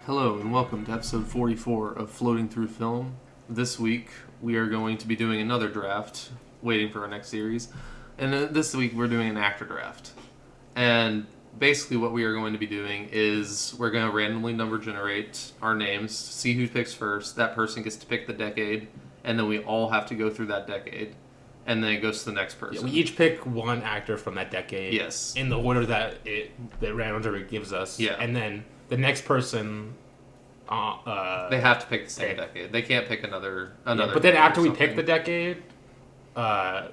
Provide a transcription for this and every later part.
Hello and welcome to episode 44 of Floating Through Film. This week we are going to be doing another draft, waiting for our next series. And this week we're doing an actor draft. And basically what we are going to be doing is we're going to randomly number generate our names, see who picks first, that person gets to pick the decade, and then we all have to go through that decade. And then it goes to the next person. Yeah, we each pick one actor from that decade. Yes. In the order that random generator gives us. Yeah. And then the next person... they have to pick the same decade. They can't pick another. Yeah, but then after we pick the decade, the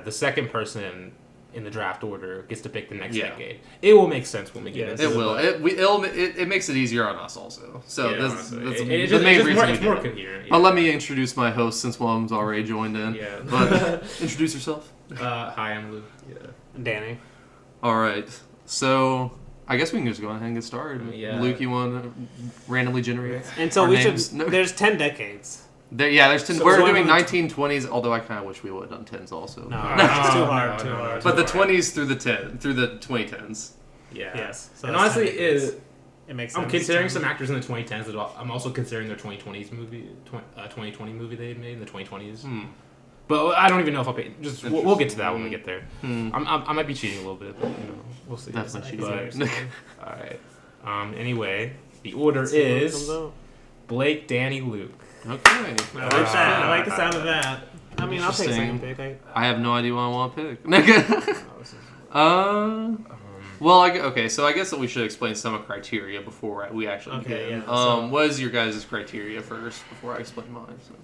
second person in the draft order gets to pick the next decade. It will make sense when we get into it. It will. It makes it easier on us also. So that's the main reason. It's more coherent. Yeah. Let me introduce my host since Willem's already joined in. Yeah. But introduce yourself. Hi, I'm Luke. Yeah. Danny. All right. So I guess we can just go ahead and get started. Yeah. Luke, you want to randomly generate? And so there's 10 decades. There's 10. We're doing 1920s, although I kind of wish we would have done 10s also. No, it's too hard. But the 20s through the 2010s. Yeah. Yes. So and honestly, it makes sense. I'm considering some actors in the 2010s as well. I'm also considering their 2020s movie, 2020 movie they had made in the 2020s. But I don't even know if I'll pay. We'll get to that when we get there. I might be cheating a little bit, but we'll see. Definitely cheating. All right. Anyway, the order is Blake, Dany, Luke. Okay. I like that. I like the sound of that. I mean, I'll take second pick. I have no idea what I want to pick. Okay, so I guess that we should explain some of criteria before we actually begin. Yeah, what is your guys' criteria first before I explain mine? So.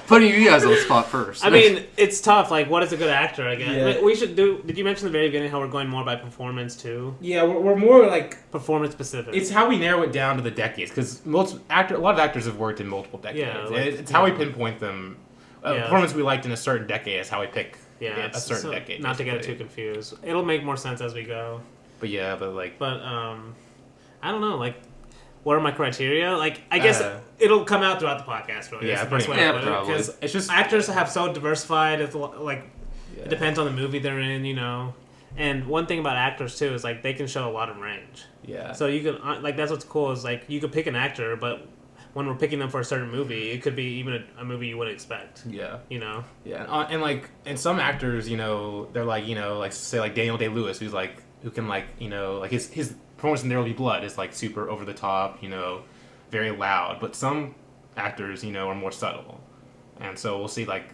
Putting you guys on the spot first. I mean, it's tough. Like, what is a good actor? I guess Yeah. we should do. Did you mention at the very beginning how we're going more by performance too? Yeah, we're more like Performance specific. it's how we narrow it down to the decades because a lot of actors have worked in multiple decades. Yeah, like, it's how we pinpoint them. Performance we liked in a certain decade is how we pick a certain decade. Not to get it too confused. It'll make more sense as we go. But I don't know. Like, what are my criteria? Like, I guess it'll come out throughout the podcast. Really. Yeah, probably. Because it's just actors have so diversified. It's it depends on the movie they're in, you know. And one thing about actors too is like they can show a lot of range. Yeah. So you can that's what's cool is like you could pick an actor, but when we're picking them for a certain movie, it could be even a movie you wouldn't expect. Yeah. You know. Yeah, and some actors, you know, they're like, you know, like say like Daniel Day-Lewis, who can like, you know, like his performance in There Will Be Blood is like super over the top, you know, very loud. But some actors, you know, are more subtle, and so we'll see like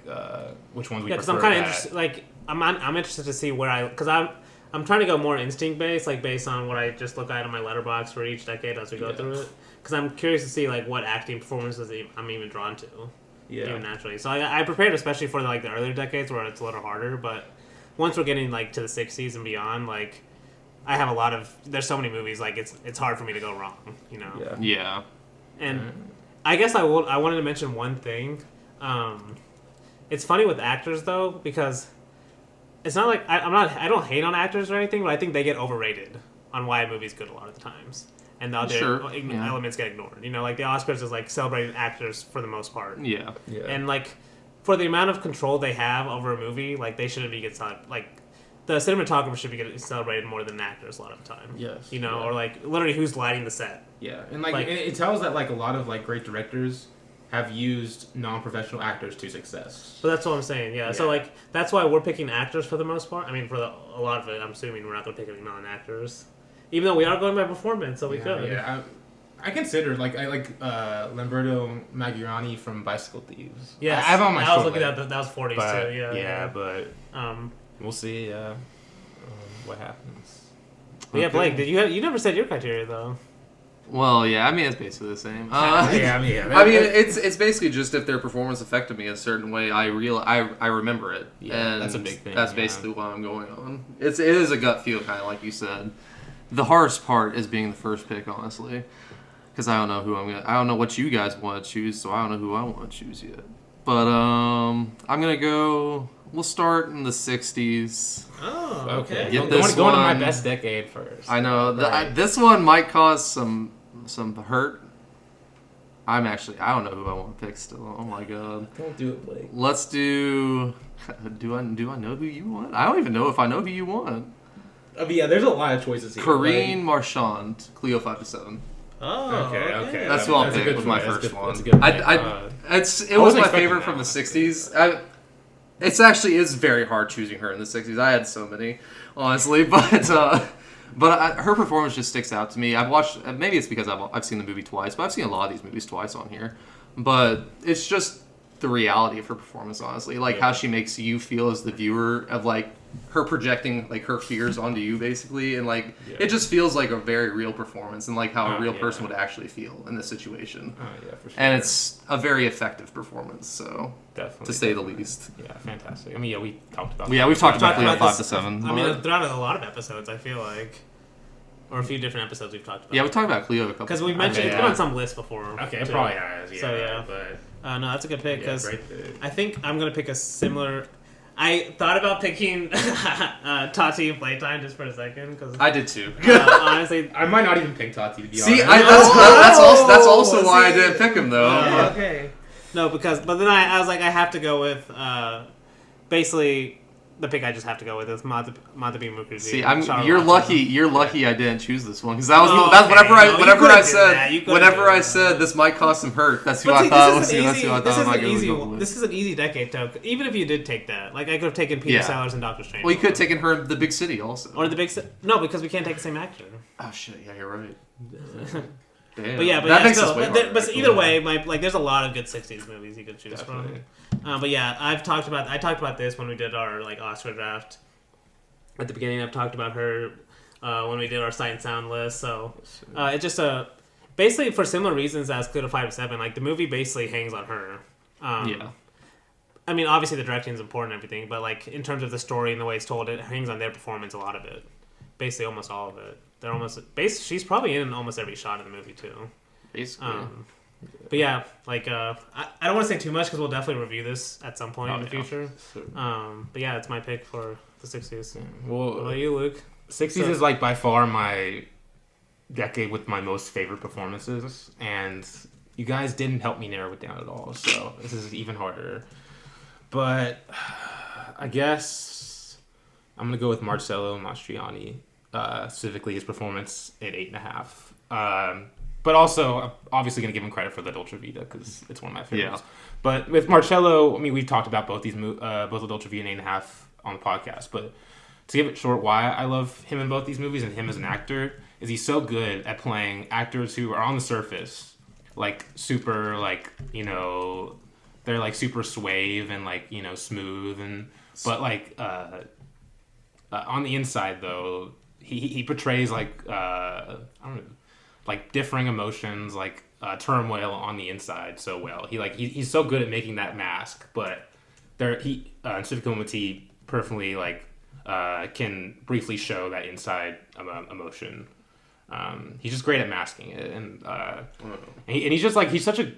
which ones we prefer. Yeah, because I'm kind of interested. Like I'm interested to see because I'm trying to go more instinct based, like based on what I just look at on my letterbox for each decade as we go through it. Because I'm curious to see like what acting performances I'm even drawn to. Yeah. Even naturally. So I prepared especially for like the earlier decades where it's a little harder, but once we're getting like to the 60s and beyond, like. I have there's so many movies, like, it's hard for me to go wrong, you know? Yeah. And I guess I wanted to mention one thing. It's funny with actors, though, because it's not like, I don't hate on actors or anything, but I think they get overrated on why a movie's good a lot of the times. And the other elements get ignored. You know, like, the Oscars is, like, celebrating actors for the most part. Yeah. And, like, for the amount of control they have over a movie, like, they shouldn't be the cinematographer should be celebrated more than actors a lot of the time. Yes. You know, or like literally who's lighting the set. Yeah, and like it tells that like a lot of like great directors have used non-professional actors to success. So that's what I'm saying. Yeah. So like that's why we're picking actors for the most part. I mean, for a lot of it, I'm assuming we're not going to pick any non-actors, even though we are going by performance, so we could. Yeah. I consider Lamberto Maggiorani from Bicycle Thieves. Yeah, I have on my. I was looking at that was 40s too. Yeah, but we'll see what happens. Yeah, Blake, you never said your criteria though. Well, yeah, I mean it's basically the same. It's basically just if their performance affected me a certain way, I remember it. Yeah, and that's a big thing. That's basically what I'm going on. It is a gut feel, kind of like you said. The hardest part is being the first pick, honestly, because I don't know I don't know what you guys want to choose, so I don't know who I want to choose yet. But I'm gonna go. We'll start in the 60s. Oh, okay. Going to my best decade first. I know. This one might cause some hurt. I don't know who I want to pick still. Oh my god. Don't do it, Blake. Let's do... Do I know who you want? I don't even know if I know who you want. I mean, yeah, there's a lot of choices here. Corinne Marchand, Cleo 5 to 7. Oh, Okay. That's who I'll That's a pick good with my choice. first one. That's a good pick. It was wasn't my expecting favorite that from the one. 60s. It's actually is very hard choosing her in the 60s. I had so many, honestly, but her performance just sticks out to me. I've watched, maybe it's because I've seen the movie twice, but I've seen a lot of these movies twice on here. But it's just the reality of her performance, honestly, like how she makes you feel as the viewer of like her projecting like her fears onto you, basically, and like it just feels like a very real performance and like how a real person would actually feel in this situation. Oh yeah, for sure. And it's a very effective performance, so definitely, to say the least. Yeah, fantastic. I mean, yeah, we talked about. Yeah, we've talked about Cleo Cleo 5 to 7. I mean, throughout a lot of episodes, I feel like, or a few different episodes we've talked about. Yeah, we talked about Cleo a couple. Because we mentioned it's been on some list before. Okay, it too. probably has. Yeah, So yeah, but no, that's a good pick because great pick. I think I'm gonna pick a similar. I thought about picking Tati in Playtime just for a second because I did too. honestly, I might not even pick Tati to be See, honest. that's also why I didn't pick him though. okay. No, but then I was like, I have to go with basically the pick I just have to go with is Madhabi Mukherjee. See, Charlotte you're Rampling. you're lucky I didn't choose this one because that's okay. whenever No, you whenever could've I did said that. You could've whenever did I that. said this might cost him hurt. That's who But I see, thought this is that's who I thought I might go with. This is an easy decade to even if you did take that. Like I could have taken Peter Yeah. Sellers and Doctor Strange. Well, you could have taken her in The Big City also. or the big no because we can't take the same actor. Oh shit! Yeah, you're right. Damn. But yeah, that makes still, us way but, harder, but actually. either way, there's a lot of good '60s movies you could choose Definitely. from. But yeah, I talked about this when we did our like Oscar draft. At the beginning, I've talked about her when we did our Sight and Sound list. So it's just basically for similar reasons as Cleo 5 to 7. Like the movie basically hangs on her. Yeah. I mean, obviously the directing is important and everything, but like in terms of the story and the way it's told, it hangs on their performance. A lot of it, basically almost all of it. She's probably in almost every shot of the movie too. Basically. But yeah, like I don't want to say too much because we'll definitely review this at some point in the future. Sure. But yeah, it's my pick for the '60s. Well, What about you, Luke? 60s is like by far my decade with my most favorite performances, and you guys didn't help me narrow it down at all, so this is even harder. But I guess I'm gonna go with Marcello Mastroianni, specifically his performance at 8.5. But also, I'm obviously going to give him credit for La Dolce Vita because it's one of my favorites. Yeah. But with Marcello, I mean, we've talked about both La Dolce Vita and 8.5 on the podcast. But to give it short, why I love him in both these movies and him as an actor is he's so good at playing actors who are on the surface, like super, like, you know, they're like super suave and like, you know, smooth but like on the inside though, he portrays like I don't know, like differing emotions, like turmoil on the inside so well. He's so good at making that mask, but Civic Momoty perfectly like can briefly show that inside emotion. He's just great at masking it, and he's just like he's such a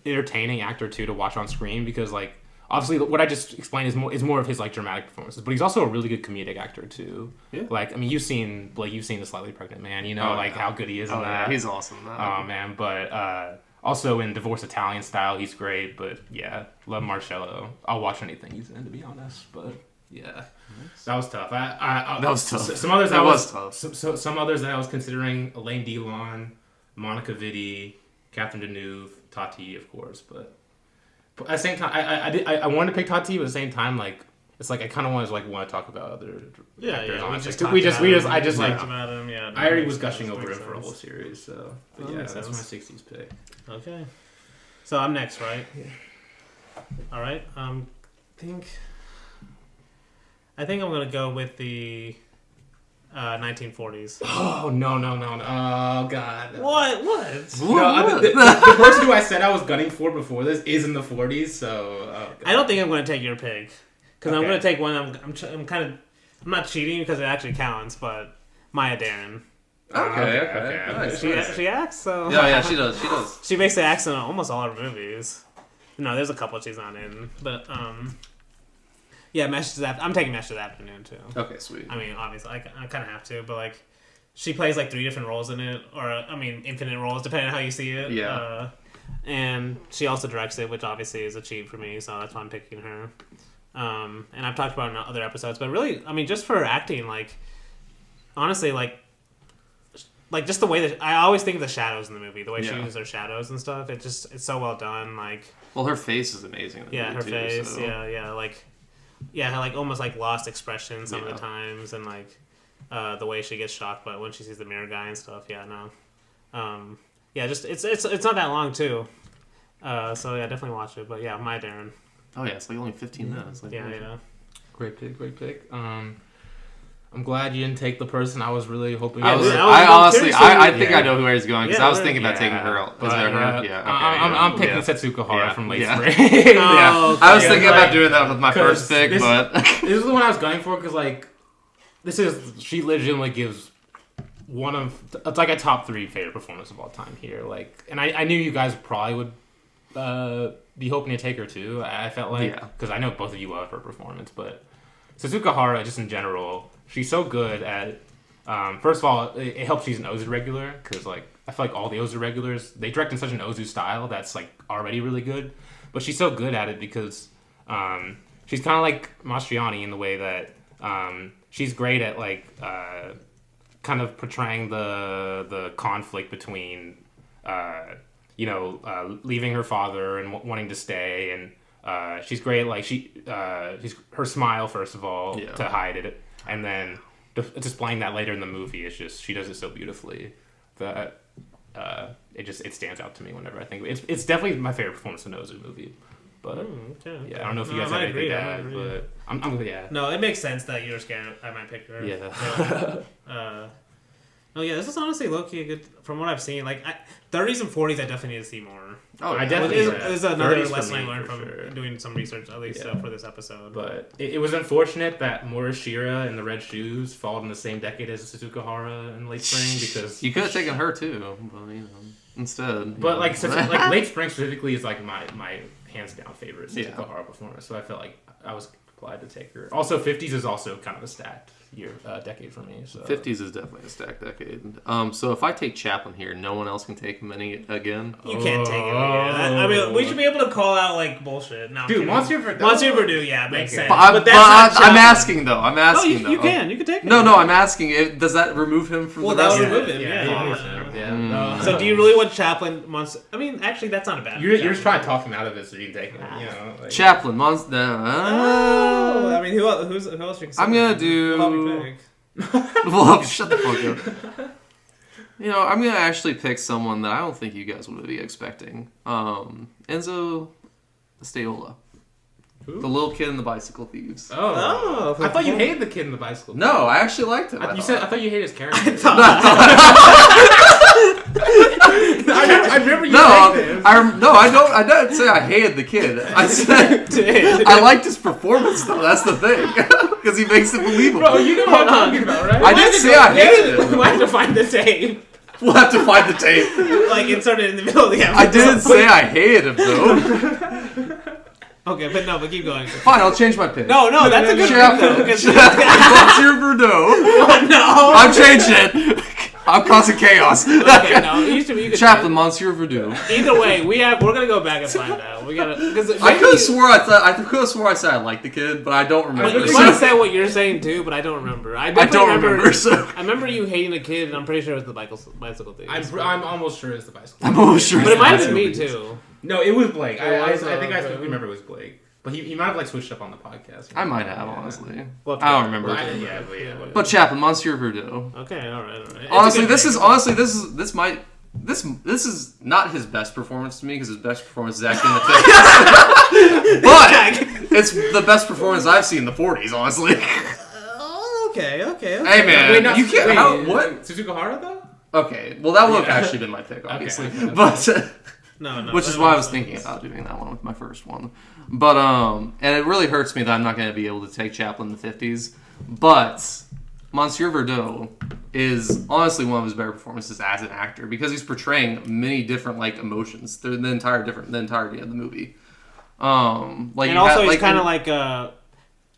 entertaining actor too to watch on screen because like obviously what I just explained is more of his like dramatic performances, but he's also a really good comedic actor too. Yeah. Like I mean you've seen The Slightly Pregnant Man, you know how good he is in that. Yeah, he's awesome. Oh man, but also in Divorce Italian Style he's great. But yeah, love Marcello. I'll watch anything he's in to be honest. But yeah, that was tough. That was tough. Some others that was tough. Some others that I was considering: Elaine Delon, Monica Vitti, Catherine Deneuve, Tati, of course. But at the same time, I wanted to pick Tati, but at the same time, like it's like I kind of want to talk about other actors. I already was gushing over him for a whole series. So but yeah, that's my '60s pick. Okay, so I'm next, right? Yeah. All right. I think I'm gonna go with the 1940s. Oh no! Oh god! What? No, the person who I said I was gunning for before this is in the 40s. So I don't think I'm going to take your pick because I'm Okay. going to take one. I'm not cheating because it actually counts, but Maya Deren. Okay. Nice. She acts so. Yeah, she does. She basically acts in almost all her movies. No, there's a couple she's not in, but yeah, I'm taking Mesh this afternoon too. Okay, sweet. I mean, obviously, I kind of have to, but like, she plays like 3 different roles in it, or infinite roles depending on how you see it. Yeah. And she also directs it, which obviously is a cheat for me, so that's why I'm picking her. And I've talked about it in other episodes, but really, I mean, just for her acting, like, honestly, like just the way that I always think of the shadows in the movie, the way she Yeah. uses her shadows and stuff. It's so well done. Like, Well, her face is amazing. In the yeah, movie her too, face, so- her like almost like lost expression some of Yeah. the times, and like the way she gets shocked, but when she sees the mirror guy and stuff, just it's not that long too. So yeah, definitely watch it. But yeah, my Darren. Oh yeah, it's like only 15 minutes. Like, Yeah. Great pick. I'm glad you didn't take the person I was really hoping. I you would. honestly, I think Yeah. I know who he's going because I was thinking about Yeah, taking her out. Is but, that her? Yeah. Okay, I'm picking yeah. Setsuko Hara Yeah. from Late Yeah. Spring. Oh, I was okay. thinking about doing that with my 'cause first pick, this- but This is the one I was going for because like she legitimately gives it's like a top 3 favorite performance of all time here. Like, and I knew you guys probably would be hoping to take her too. I felt like because I know both of you love her performance, but Setsuko Hara just in general, she's so good at. First of all, it helps she's an Ozu regular because like I feel like all the Ozu regulars they direct in such an Ozu style that's like already really good, but she's so good at it because she's kind of like Mastriani in the way that she's great at like kind of portraying the conflict between leaving her father and wanting to stay, and she's great at, like she's her smile first of all to hide it, and then displaying that later in the movie. It's just she does it so beautifully that it stands out to me whenever I think of it. It's definitely my favorite performance in an Ozu movie. But I don't know if you guys have anything to add, but I'm yeah. No, it makes sense that you're scared I might pick her. Yeah. No, yeah, this is honestly low-key a good, from what I've seen. Like, 30s and 40s, I definitely need to see more. oh, I yeah. definitely Is another 30s for lesson I me, learned for from sure. doing some research, at least for this episode. But it was unfortunate that Morishira and the Red Shoes fall in the same decade as Setsuko Hara in Late Spring because You could have taken her too, but instead. But like Late Spring specifically is like my hands down favorite Setsuko Hara performance. So I felt like I was glad to take her. Also, 50s is also kind of a stacked decade for me. So 50s is definitely a stacked decade. So if I take Chaplin here, no one else can take him again. You can't take it. I mean, we should be able to call out, like, bullshit. No, Dude, Monsieur Verdun. Monsieur Verdun, yeah, makes sense. But that's not I'm Chaplin. asking though. I'm Oh, asking you can. You can take it. No, I'm asking. Does that remove him from Well, the that rest? would of remove it? him, yeah. No. So do you really want Chaplin? I mean, actually, that's not a bad. You're just trying to talk him out of it so you can take him. You know, like, Chaplin, Oh, I mean, who else you consider? I'm gonna do. Who'll help you pick? Well, shut the fuck up. I'm gonna actually pick someone that I don't think you guys would be expecting. Enzo Staiola, the little kid in the Bicycle Thieves. Oh, I thought you hated the kid in the bicycle. No, I actually liked him. I thought you hated his character. I remember you saying this. I don't. I didn't say I hated the kid. I said I liked his performance though. That's the thing, because he makes it believable. Bro, you know what I'm talking about, right? I didn't say I hated it. We'll have to find the tape. We'll have to find the tape. Like, insert it in the middle of the episode. I didn't say I hated him though. Okay, but keep going. Fine, I'll change my pick. No, that's a good pick, though. Because Monsieur Verdun. no. I'm changing it. I'm causing chaos. Okay, no. You could Chaplin, Monsieur Verdun. Either way, we're gonna go back and find out. We gotta because I could have swore I said I liked the kid, but I don't remember. You might have said what you're saying too, but I don't remember. I don't remember. So. I remember you hating a kid, and I'm pretty sure it was the bicycle thing. I'm almost sure it's the bicycle. I'm almost sure. But it might have been me too. No, it was Blake. I was, think I okay. remember it was Blake. But he might have like switched up on the podcast. I might have, honestly. Well, I don't remember. But Chaplin, Monsieur Verdun. Okay, all right. Honestly, this is not his best performance to me because his best performance is actually in the 50s. But it's the best performance I've seen in the 40s, honestly. Okay. Hey man, you can't. What? Suzuka Hara though? Okay, well that would have actually been my pick, obviously. Okay. But No. which is why I was thinking about doing that one with my first one. But and it really hurts me that I'm not going to be able to take Chaplin in the 50s. But Monsieur Verdun is honestly one of his better performances as an actor because he's portraying many different like emotions through the entirety of the movie. And also he's kind of like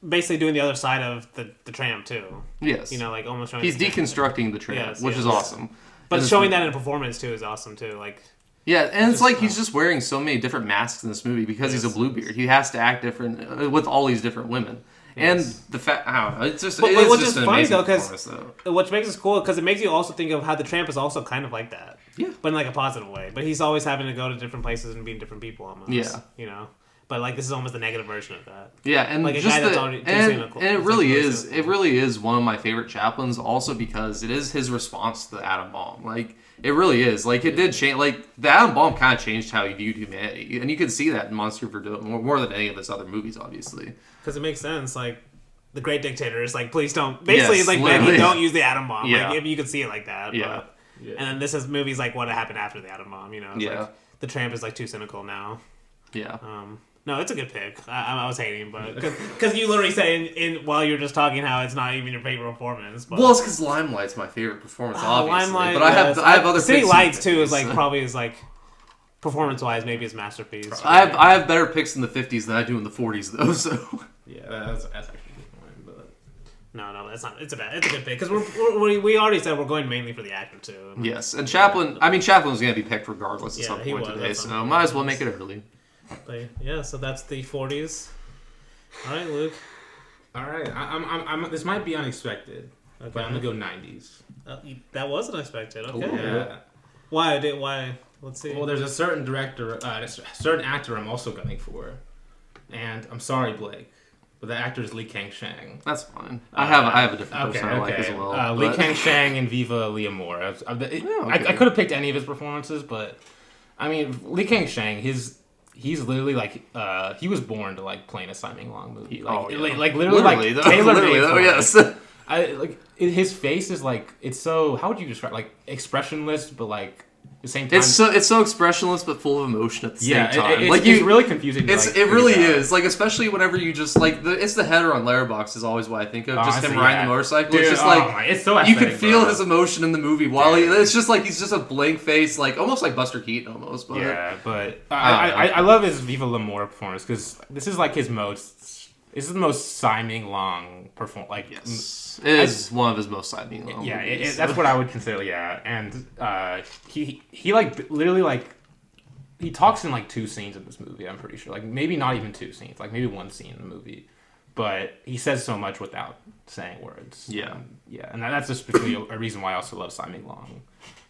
basically doing the other side of the tramp too. Yes, like almost showing. He's deconstructing the tramp, which is awesome. But showing that in a performance too is awesome too. Like. Yeah, and it's like he's just wearing so many different masks in this movie because he's a Bluebeard. He has to act different with all these different women. And Yes. the fact, I don't know, it's just, But it is which just is an funny, amazing though, 'cause- performance, though. Which makes it cool because it makes you also think of how the Tramp is also kind of like that. Yeah. But in like a positive way. But he's always having to go to different places and meet different people almost. Yeah. You know? But like this is almost the negative version of that. Yeah, and Like a just guy that's the, already too and, cynical. and it It's really like really is. cynical. It really is one of my favorite Chaplins. Also because it is his response to the atom bomb. Like it really is. Like it did change. Like the atom bomb kind of changed how he viewed humanity, and you can see that in Monster Verdot more than any of his other movies, obviously. Because it makes sense. Like the great dictator is like, please don't. Basically, Yes, it's like literally. begging, don't use the atom bomb. Yeah. Like if you could see it like that. Yeah. But, and then this is movies like what happened after the atom bomb. You know. It's Yeah. Like, the Tramp is like too cynical now. Yeah. No, it's a good pick. I was hating, but because you literally said in while you were just talking how it's not even your favorite performance. But, Well, it's because Limelight's my favorite performance, obviously. Limelight, but I have other City picks Lights in the too is 50s. like probably is like performance wise maybe his masterpiece. I have better picks in the 50s than I do in the 40s, though. So Yeah, that's actually a good point. But No, that's not. It's a good pick because we already said we're going mainly for the actor too. yes, and Chaplin. I mean, Chaplin was going to be picked regardless at Yeah, some he point was, today, that's so something. might as well make it early. But yeah, so that's the 40s. All right, Luke. all right, I'm. This might be unexpected, but I'm gonna go 90s. That was unexpected. Okay. Ooh. Yeah. Why? Let's see. Well, there's a certain director, a certain actor I'm also gunning for, and I'm sorry, Blake, but the actor is Li Kang-shang. That's fine. I have a different person I like as well. Li but- Kang-shang and Viva Leomore. I could have picked any of his performances, but I mean, Li Kang-shang, he's literally like he was born to like play in a Simon Long movie, like literally like tailor-made though, for him. yes. His face is like it's so, how would you describe, like expressionless, but like at the same time It's so expressionless but full of emotion at the same time. it's really confusing. It really is. Like, especially whenever you just like it's the header on Letterboxd is always what I think of. Just him Honestly, riding yeah. the motorcycle. Dude, it's just like it's so you can aesthetic, feel bro. his emotion in the movie while Dude. it's just like he's just a blank face, like almost like Buster Keaton almost. But Yeah, but I love his Viva L'Amour performance because this is like his most. This is the most Simon Long perform. Like, yes, it is one of his most signing. yeah, that's what I would consider. Yeah, and he like literally like he talks in like 2 scenes in this movie. I'm pretty sure, like maybe not even 2 scenes, like maybe 1 scene in the movie. But he says so much without saying words. Yeah. And that's just particularly a reason why I also love Simon Long.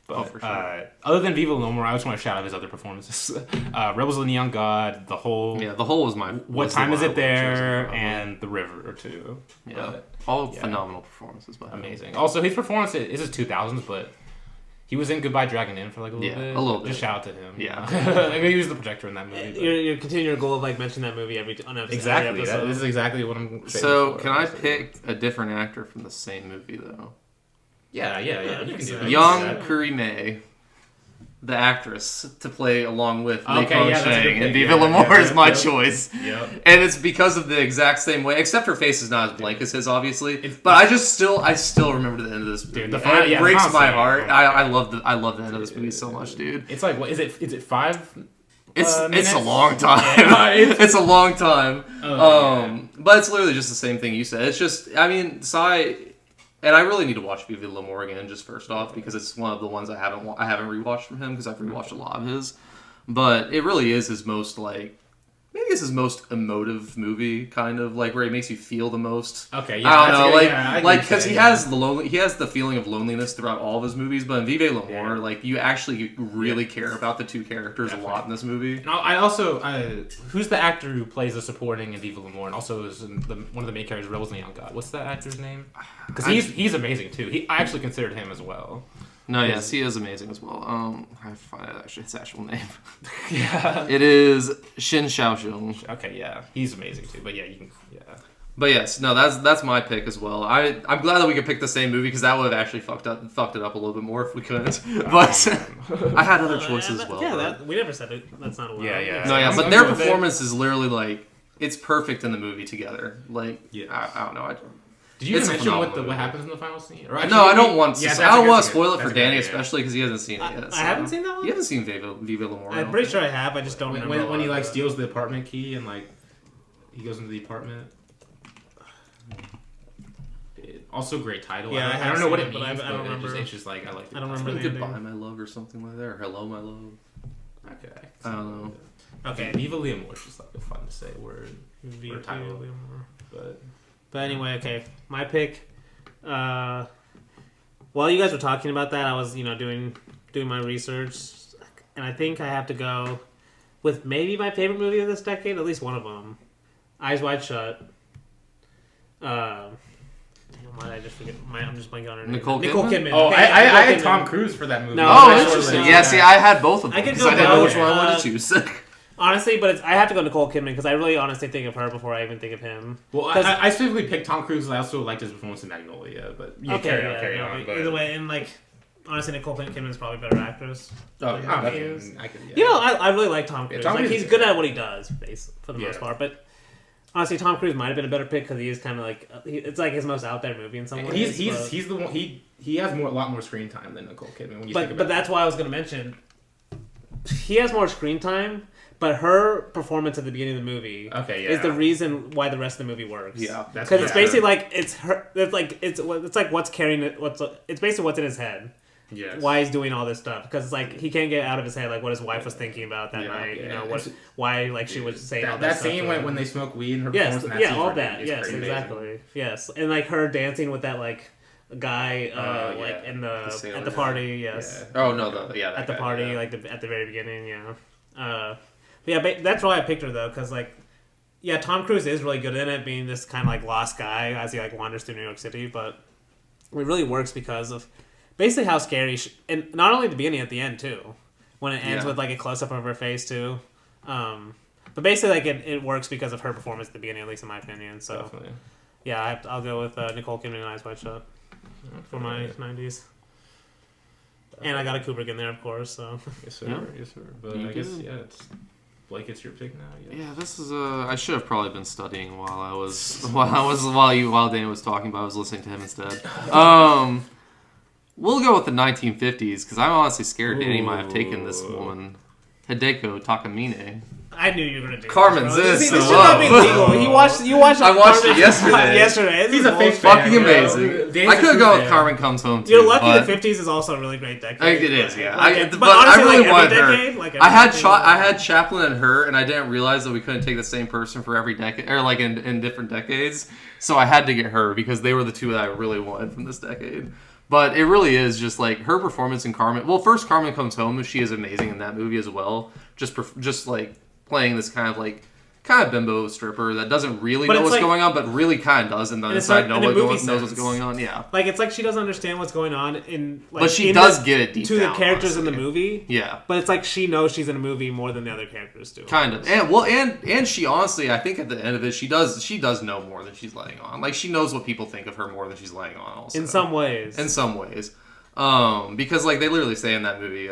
But for sure. other than Viva L'Amour, I just want to shout out his other performances. Rebels of the Neon God, The Hole. Yeah, The Hole was my. What was the Time one Is I It would've chosen, There? probably. And The River, too. Yeah, But, all yeah. phenomenal performances. By him. amazing. Also, his performance is his 2000s, but he was in Goodbye Dragon Inn for like a little bit. a little bit. Just shout out to him. Yeah. I mean, he was the projector in that movie. but- You're continuing your goal of like mentioning that movie every Exactly. Every This episode. is exactly what I'm saying. So, can I pick a different actor from the same movie though? Yeah. You can do that. Young Curry May, the actress, to play along with Li Okay, yeah, that's a good Shang pick. and Viva Yeah, L'Amour yeah, is my yeah. choice. Yep. And it's because of the exact same way, except her face is not as blank as his, obviously. But I still remember the end of this movie. Dude, the And final- it yeah, breaks the my final heart. scene. I love the end of this movie so much, dude. It's like, what is it? Is it 5? It's minutes? a long time. Yeah, it's a long time. Oh, But it's literally just the same thing you said. It's just, I mean, and I really need to watch Viva L'Amour again, just first off, because it's one of the ones I haven't rewatched from him, because I've rewatched a lot of his. But it really is his most, like, maybe it's his most emotive movie, kind of, like, where it makes you feel the most. Okay, yeah. I don't know, I because he has the feeling of loneliness throughout all of his movies, but in Vive L'Amour, like, you actually really care about the two characters a lot in this movie. And I also, who's the actor who plays the supporting in Viva L'Amour and also is in one of the main characters, Rebels of the Neon God? What's that actor's name? Because he's amazing too. I actually considered him as well. No, yes, he is amazing as well. I find his actual name. Yeah. It is Shin Xiaoxiong. Okay, yeah, he's amazing too. But yeah, you can, yeah. But yes, no, that's my pick as well. I'm glad that we could pick the same movie because that would have actually fucked it up a little bit more if we couldn't. But I had other choices as well. Yeah, we never said it. That's not allowed. Yeah. No, yeah, I'm but good their with it. performance is literally like it's perfect in the movie together. Like, Yeah. I don't know. Did you It's even a mention phenomenal what movie. happens in the final scene? Or No, actually, I don't want to. Yeah, I don't want to that's spoil it good. for That's Danny, good, especially because he hasn't seen it yet. I haven't seen that one. You haven't seen Viva L'Amour. I'm pretty sure I have. I just don't remember. When he like steals the apartment key and like he goes into the apartment. Also, great title. Yeah, I I have don't know what seen it it, means, but I don't remember. It's just like I like. I don't remember the Goodbye, ending. my love, or something like that, or hello, my love. Okay. I don't know. Okay. Viva L'Amour is just like a fun to say word. Viva title. L'Amour. But But anyway, okay, my pick. While you guys were talking about that, I was doing my research, and I think I have to go with maybe my favorite movie of this decade, at least one of them, Eyes Wide Shut. Damn, why did I just forget? I'm just blanking on her name. Nicole Kidman. Oh, Okay, I had Kidman. Tom Cruise for that movie. No, Oh, that's interesting. short Yeah, list. see, I had both of them I could because go I didn't know both. which one I wanted to choose. Honestly, but I have to go Nicole Kidman because I really honestly think of her before I even think of him. Well, I specifically picked Tom Cruise because I also liked his performance in Magnolia, but carry on. But either way, and honestly, Nicole Kidman is probably a better actress. Oh, Like, yeah, he is. I could. Yeah. I really like Tom Cruise. Tom Cruise he's is good good. at what he does, for the most part. But honestly, Tom Cruise might have been a better pick because he is kind of it's like his most out there movie in some ways. He's the one. He has a lot more screen time than Nicole Kidman. When you think about but that's why I was going to mention he has more screen time. But her performance at the beginning of the movie is the reason why the rest of the movie works. Yeah, because it's basically like it's her. It's like what's carrying it. It's basically what's in his head. Yes. Why he's doing all this stuff because it's like he can't get out of his head like what his wife was thinking about that night. Why she was saying all that stuff scene when they smoke weed and her performance in that scene all that is pretty exactly amazing. yes and like her dancing with that guy in at the party Yeah. Oh no, at the party at the very beginning that's why I picked her though because Tom Cruise is really good in it being this kind of lost guy as he wanders through New York City, but it really works because of basically how scary and not only the beginning, at the end too, when it ends with a close up of her face too. But basically it works because of her performance at the beginning, at least in my opinion. So Definitely. yeah, I'll go with Nicole Kidman and Eyes Wide Shut for my 90s. And I got a Kubrick in there, of course. So Yes, sir. Yes, sir. But I guess Blake, it's your pick now. Yeah, this is I should have probably been studying while Dany was talking, but I was listening to him instead. We'll go with the 1950s because I'm honestly scared Dany might have taken this woman, Hideko Takamine. I knew you were gonna do Carmen's this. this should not be legal. You watched. I watched it yesterday. He's a fake Fucking fan, amazing. bro. I could have gone with Carmen Comes Home too. You're lucky but the 50s is also a really great decade. it is, yeah. But honestly, I really wanted every her. decade, I had Chaplin and her, and I didn't realize that we couldn't take the same person for every decade, or in different decades. So I had to get her because they were the two that I really wanted from this decade. But it really is just her performance in Carmen. Well, first Carmen Comes Home, she is amazing in that movie as well. Just playing this kind of bimbo stripper that doesn't really know what's going on, but really kind of does, and then inside knows what's going on. Yeah, it's like she doesn't understand what's going on but she does get it deep to down, the characters honestly. in the movie. Yeah, but it's like she knows she's in a movie more than the other characters do. Kind of, and she honestly, I think at the end of it, she does know more than she's letting on. She knows what people think of her more than she's letting on. Also, in some ways. Because they literally say in that movie,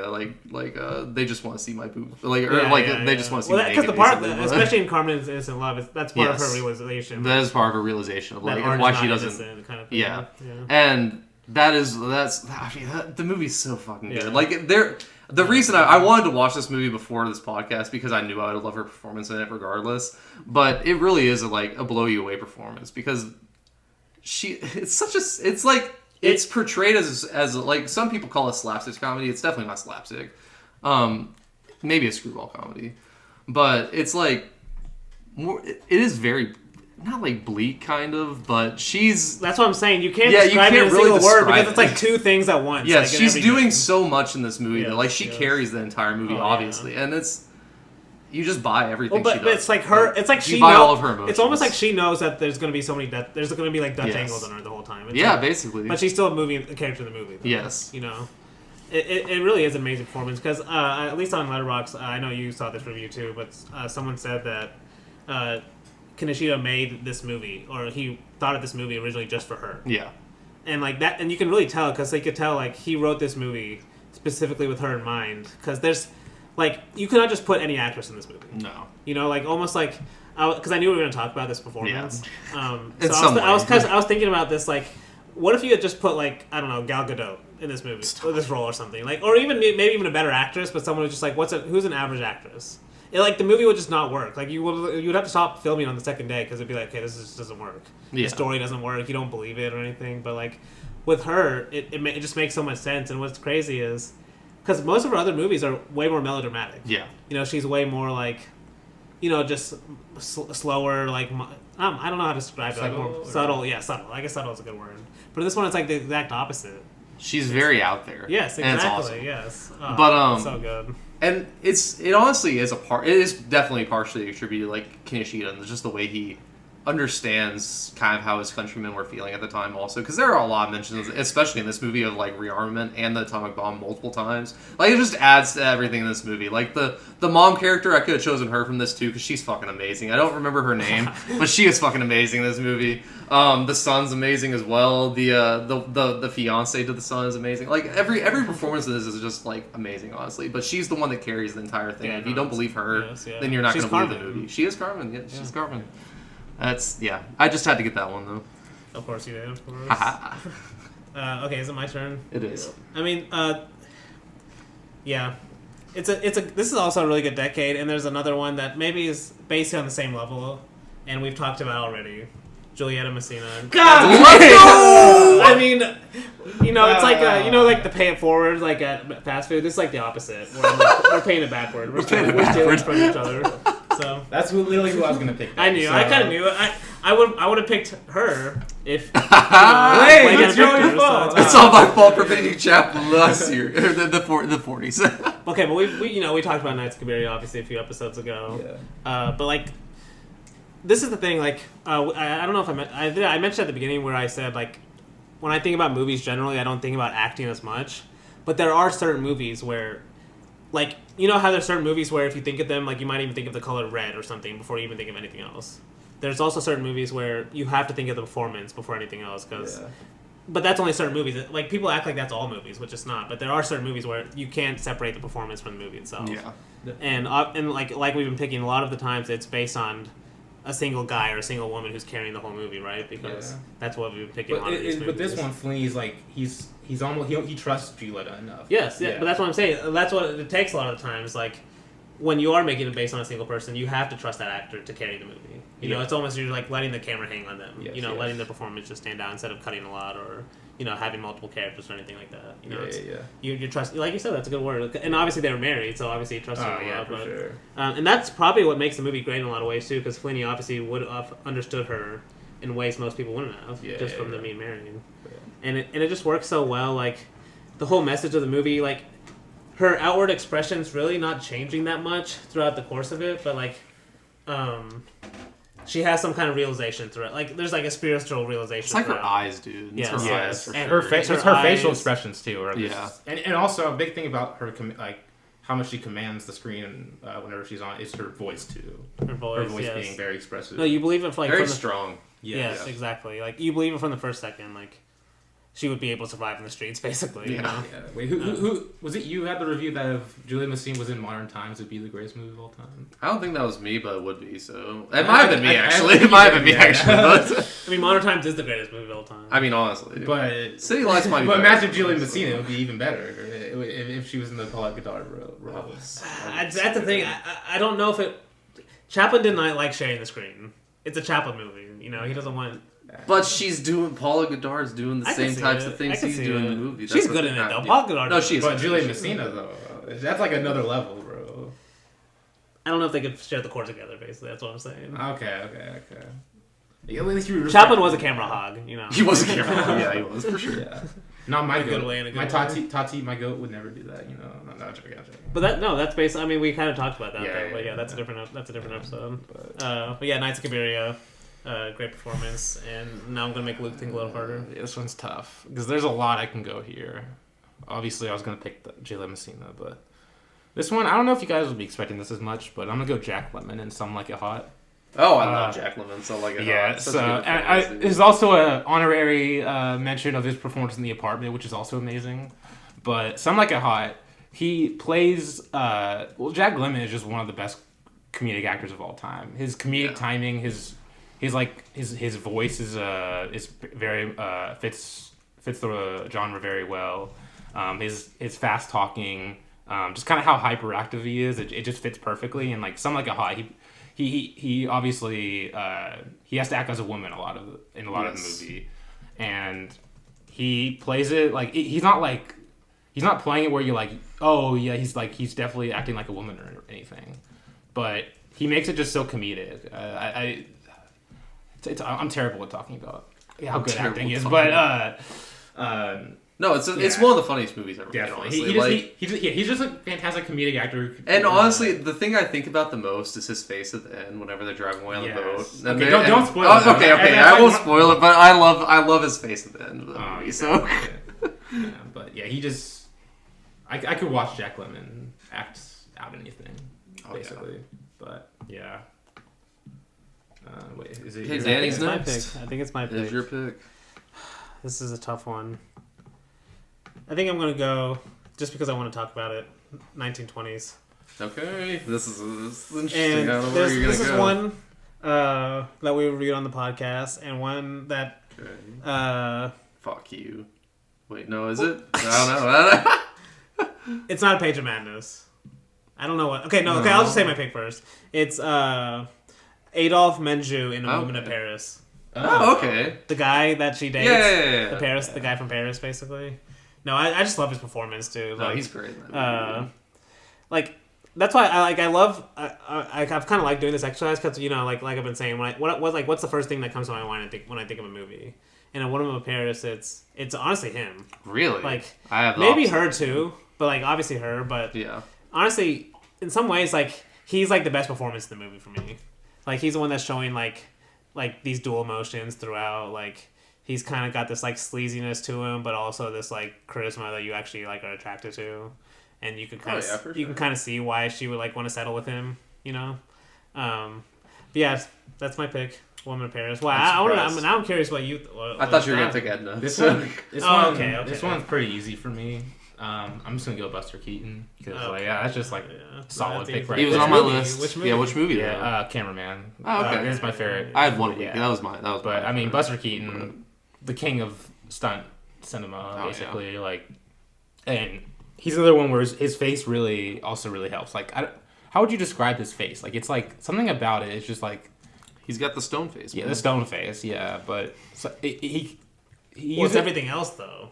they just want to see my boob, they just want to see. Well, because the part, especially in Carmen's Innocent Love, that's part of her realization. That is part of her realization of why she doesn't. Kind of thing. Yeah, and the movie's so fucking good. The reason I wanted to watch this movie before this podcast because I knew I would love her performance in it regardless. But it really is a blow you away performance because it's portrayed as some people call it slapstick comedy. It's definitely not slapstick. Maybe a screwball comedy, but it's more. It is very not bleak kind of, but she's. That's what I'm saying. You can't describe it in a single word because it's two things at once. Yeah, she's doing so much in this movie that she yes. carries the entire movie, obviously, and it's. You just buy everything she does. But it's her. It's she buy all of her emotions. It's almost like she knows that there's going to be so many. There's going to be Dutch angles on her the whole time. It's basically. But she's still a character in the movie. Though. Yes. It really is an amazing performance because at least on Letterboxd, I know you saw this review too, but someone said that Kinoshita made this movie, or he thought of this movie originally just for her. Yeah. And that, and you can really tell because they could tell he wrote this movie specifically with her in mind because there's. You cannot just put any actress in this movie. No. Almost because I knew we were going to talk about this performance. Yeah. I was thinking about this, what if you had just put, I don't know, Gal Gadot in this movie, or this role or something. Or even, maybe even a better actress, but someone who's just who's an average actress? The movie would just not work. You would have to stop filming on the second day because it'd be okay, this just doesn't work. Yeah. The story doesn't work, you don't believe it or anything. But, with her, it just makes so much sense. And what's crazy is... Because most of her other movies are way more melodramatic. Yeah. She's way more just slower, like I don't know how to describe it. Subtle, Like more or- subtle, yeah, subtle. I guess subtle is a good word. But this one, it's like the exact opposite. She's very out there. Yes, and exactly. it's awesome. Yes, But, it's so good. And it honestly is it is definitely partially attributed like Kinoshita and just the way he understands kind of how his countrymen were feeling at the time also, because there are a lot of mentions, especially in this movie, of like rearmament and the atomic bomb multiple times. Like it just adds to everything in this movie. Like the mom character, I could have chosen her from this too because she's fucking amazing. I don't remember her name, but she is fucking amazing in this movie. The son's amazing as well. The fiance to the son is amazing. Like every performance of this is just like amazing, honestly. But she's the one that carries the entire thing. Yeah, If you don't believe her, yes, yeah. then you're not She's going to believe the Carmen. movie. She is Carmen. Yeah, she's Carmen. That's I just had to get that one though. Of course you did. Of course. Haha. Okay, is it my turn? It is. I mean, yeah, this is also a really good decade, and there's another one that maybe is basically on the same level, and we've talked about already. Julieta Messina. God, Let's go! I mean, it's like like the pay it forward, like at fast food. This is like the opposite. We're paying it backward. We're stealing from each other. So That's literally who I was gonna pick. I knew. So. I kind of knew it. I would have picked her if. Hey, Blake it's had your picked her, fault. so It's all my fault for picking Chaplin last year, or the 40s. Okay, but we talked about Knights of Cabiria obviously a few episodes ago. Yeah. But like, this is the thing. Like, I don't know if I mentioned at the beginning where I said like, when I think about movies generally, I don't think about acting as much. But there are certain movies where, like, how there's certain movies where if you think of them, like you might even think of the color red or something before you even think of anything else. There's also certain movies where you have to think of the performance before anything else, but that's only certain movies. Like people act like that's all movies, which it's not. But there are certain movies where you can't separate the performance from the movie itself. Yeah. And like we've been picking, a lot of the times it's based on a single guy or a single woman who's carrying the whole movie, right? Because that's what we've been picking. But this one, Flea's like he's almost he trusts Julieta enough. Yes, yeah, but that's what I'm saying. That's what it takes a lot of the times. Like when you are making it based on a single person, you have to trust that actor to carry the movie. It's almost you're like letting the camera hang on them. Yes, letting the performance just stand out instead of cutting a lot or having multiple characters or anything like that. You trust, like you said, that's a good word. And obviously they were married, so obviously you trust her a lot. For sure. And that's probably what makes the movie great in a lot of ways too, because Flinny obviously would have understood her in ways most people wouldn't have, from them being married. Yeah. And it just works so well. Like the whole message of the movie, like her outward expression's really not changing that much throughout the course of it, but like she has some kind of realization through it. Like there's like a spiritual realization. It's like her throughout. eyes, dude. It's her eyes. For And sure. It's her eyes. facial expressions too. Yeah. And also a big thing about her, like how much she commands the screen whenever she's on, is her voice too. Her voice, being very expressive. No, you believe it like Very from the, strong. Yes, exactly. Like you believe it from the first second. Like she would be able to survive in the streets, basically. Yeah. You know? Yeah. Wait, who was it? You had the review that if Julia Messina was in Modern Times, it'd be the greatest movie of all time. I don't think that was me, but it would be. So it might have been me I actually. think It might have been me yeah. actually. But I mean, Modern Times is the greatest movie of all time. I mean, honestly. But City Lights might be. But better. imagine Julia Messina, it would be even better if she was in the Paulette Goddard role. That's the thing. I don't know if it. Chaplin did not like sharing the screen. It's a Chaplin movie. He doesn't want. But she's doing. Paula Goddard's doing the I can same see types it. of things I can he's see doing in it. the movie. She's good in it though. Paula Goddard. No, she is. But Julia Messina though, that's like another level, bro. I don't know if they could share the core together. Basically, that's what I'm saying. Okay. Yeah, at least you Chaplin was a camera hog. He was a camera. Yeah, he was for sure. Yeah. Not my A good goat. way and a good My way. Tati, my goat would never do that. I'm not joking. But that's based. I mean, we kind of talked about that. Yeah, though, but yeah, that's a different episode. But yeah, Knights of Cabiria, great performance, and now I'm gonna make Luke think a little harder. Yeah, this one's tough because there's a lot I can go here. Obviously, I was gonna pick the Julia Messina, but this one I don't know if you guys would be expecting this as much, but I'm gonna go Jack Lemmon and Some Like It Hot. Oh, I love Jack Lemmon. So like. Yeah, so there's also an honorary mention of his performance in The Apartment, which is also amazing. But Some Like It Hot, he plays. Jack Lemmon is just one of the best comedic actors of all time. His comedic timing, his voice is very fits the genre very well. His fast talking, just kind of how hyperactive he is, it just fits perfectly. And like Some Like It Hot, he obviously he has to act as a woman in a lot of the movie, and he plays it like he's not playing it where you're like, oh yeah, he's definitely acting like a woman or anything, but he makes it just so comedic. I'm terrible at talking about how good acting is, but no, it's one of the funniest movies ever made. Honestly, he's just a fantastic comedic actor. And honestly, the thing I think about the most is his face at the end whenever they're driving away on the boat. Okay, don't spoil it. Okay, I won't spoil it, but I love his face at the end of the movie. So, yeah, but yeah, he just I could watch Jack Lemmon act out anything, basically. Yeah. But yeah. Wait, is it? Hey, Danny's next. I think it's my pick. It's your pick. This is a tough one. I think I'm gonna go just because I want to talk about it. 1920s. Okay, this is interesting. And I don't know where you're gonna this go. is one that we reviewed on the podcast, and one that. Okay. Fuck you. Wait, no, is it? I don't know. It's not a Page of Madness. I don't know what. Okay, no. Okay, I'll just say my pick first. It's Adolphe Menjou in A Woman of Paris. Oh, okay. The guy that she dates. Yeah. The guy from Paris, basically. No, I just love his performance, dude. No, he's great. Like that's why I love. I've kind of like doing this exercise because like I've been saying what's the first thing that comes to my mind when I think of a movie. And in One of Them of Paris, it's honestly him. Really? Like I have maybe her too, but like obviously her, but yeah. Honestly, in some ways, like he's like the best performance in the movie for me. Like he's the one that's showing like these dual emotions throughout. Like he's kind of got this like sleaziness to him, but also this like charisma that you actually like are attracted to, and you can kind of you can kind of see why she would like want to settle with him. But yeah, that's my pick. Woman of Paris. Wow, now I'm curious what you. I thought you were gonna pick Edna. This one's pretty easy for me. I'm just gonna go Buster Keaton because that's just like solid pick. He was on my list. Which movie? Yeah, which movie? Yeah, Cameraman. Oh, okay. It's my favorite. I had one week. That was mine. But I mean, Buster Keaton, the king of stunt cinema, basically. Yeah. Like, and he's another one where his face really helps. Like, how would you describe his face? Like, it's like something about it. It's just like he's got the stone face. Yeah, the stone face. Yeah, but he it's everything else though.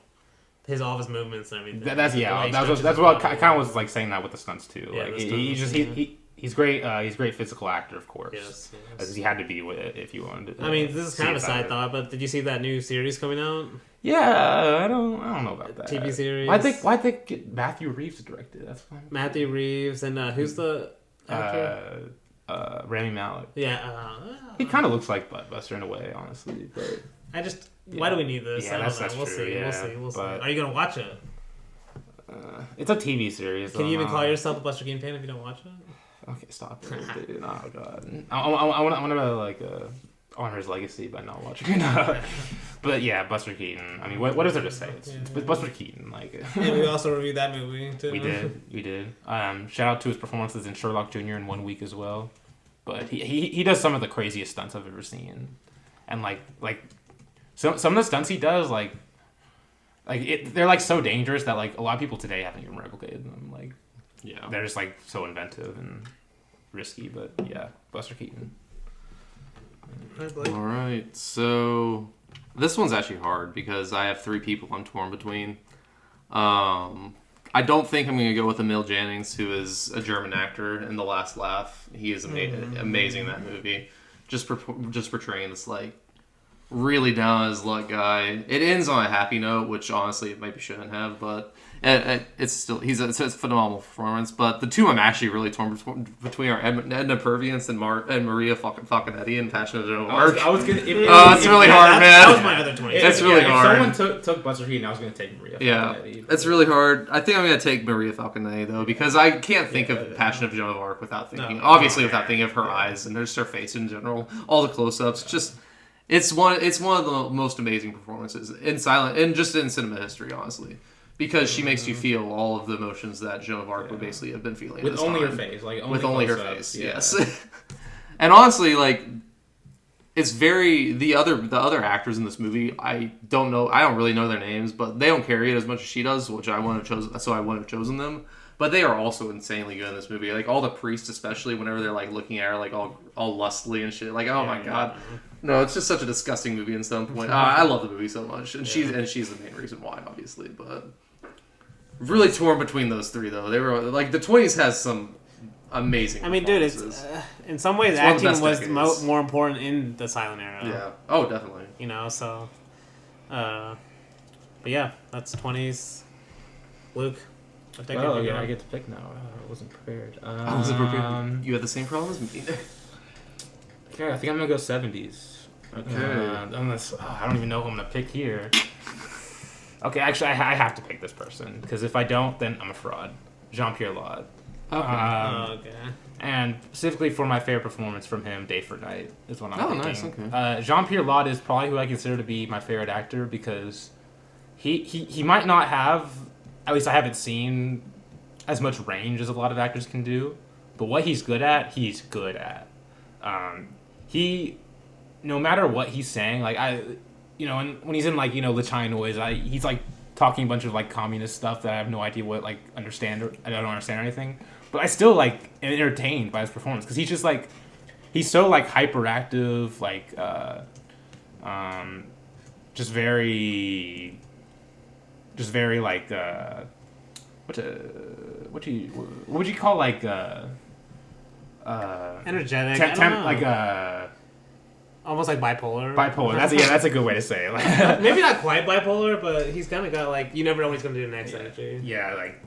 All of his movements and everything. That's what I kind of was like saying that with the stunts too. Yeah, like he's great. He's a great physical actor, of course. Yes. As he had to be if you wanted to. I mean, this is kind of a side thought, but did you see that new series coming out? Yeah, I don't know about that TV series. Why think Matthew Reeves directed? That's fine. Matthew Reeves and who's the actor? Rami Malek. Yeah, he kind of looks like Buster in a way, honestly. But why do we need this? Yeah, that's true. We'll see. Are you gonna watch it? It's a TV series. Can you even call yourself a Buster Keaton fan if you don't watch it? Okay, stop it, dude. Oh god, I want to like honor his legacy by not watching it. But yeah, Buster Keaton. I mean, what is there to say? It's Buster Keaton. Like, and we also reviewed that movie too. We did. Shout out to his performances in Sherlock Jr. in 1 week as well. But he does some of the craziest stunts I've ever seen, and like. Some of the stunts he does, they're like so dangerous that like a lot of people today haven't even replicated them. Like, yeah, they're just like so inventive and risky. But yeah, Buster Keaton. All right, so this one's actually hard because I have 3 people I'm torn between. I don't think I'm going to go with Emil Jannings, who is a German actor in The Last Laugh. He is amazing in that movie. Just portraying this like really down on his luck guy. It ends on a happy note, which honestly it maybe shouldn't have, but it's still it's a phenomenal performance. But the two I'm actually really torn between are Edna Purviance and Maria Falconetti in Passion of Joan of Arc. I was gonna. It's really hard, man. That was my other 20. It's really hard. If someone took Buster Keaton, I was gonna take Maria Falconetti. Yeah, it's really hard. I think I'm gonna take Maria Falconetti though, because I can't think of Passion of Joan of Arc without thinking, without thinking of her eyes and just her face in general. All the close-ups, just. It's one of the most amazing performances in silent and just in cinema history, honestly, because she makes you feel all of the emotions that Joan of Arc would basically have been feeling with only her face, with only her face. Yes, and honestly, like it's very the other actors in this movie. I don't really know their names, but they don't carry it as much as she does, which I wouldn't have chosen them. But they are also insanely good in this movie. Like all the priests, especially whenever they're like looking at her like all lustily and shit. Like my god, no, it's just such a disgusting movie in some point. I love the movie so much, and she's the main reason why, obviously. But really torn between those 3 though. They were like the 20s has some amazing. I mean, dude, it's performances. in some ways It's one of the acting best was decades. more important in the silent era. Yeah. Oh, definitely. You know, so. But yeah, that's 20s. Luke, what decade Well, you yeah, got? I get to pick now. I wasn't prepared. I wasn't prepared. You had the same problem as me. Okay, I think I'm gonna go 70s. Okay. Unless I don't even know who I'm gonna pick here. Okay, actually, I have to pick this person because if I don't, then I'm a fraud. Jean-Pierre Laud. Okay. And specifically for my favorite performance from him, Day for Night is what I'm nice, picking. okay. Jean-Pierre Laud is probably who I consider to be my favorite actor because he might not have, at least I haven't seen as much range as a lot of actors can do, but what he's good at, he's good at. He, no matter what he's saying, like and when he's in like Le Chinois, he's like talking a bunch of like communist stuff that I have no idea what I don't understand or anything, but I still like am entertained by his performance because he's just like he's so like hyperactive, like just very like what would you call like Energetic. I don't know. like almost like bipolar. bipolar. That's a good way to say it. Like, Maybe not quite bipolar, but he's kind of got like you never know what he's gonna do next. Energy. yeah, like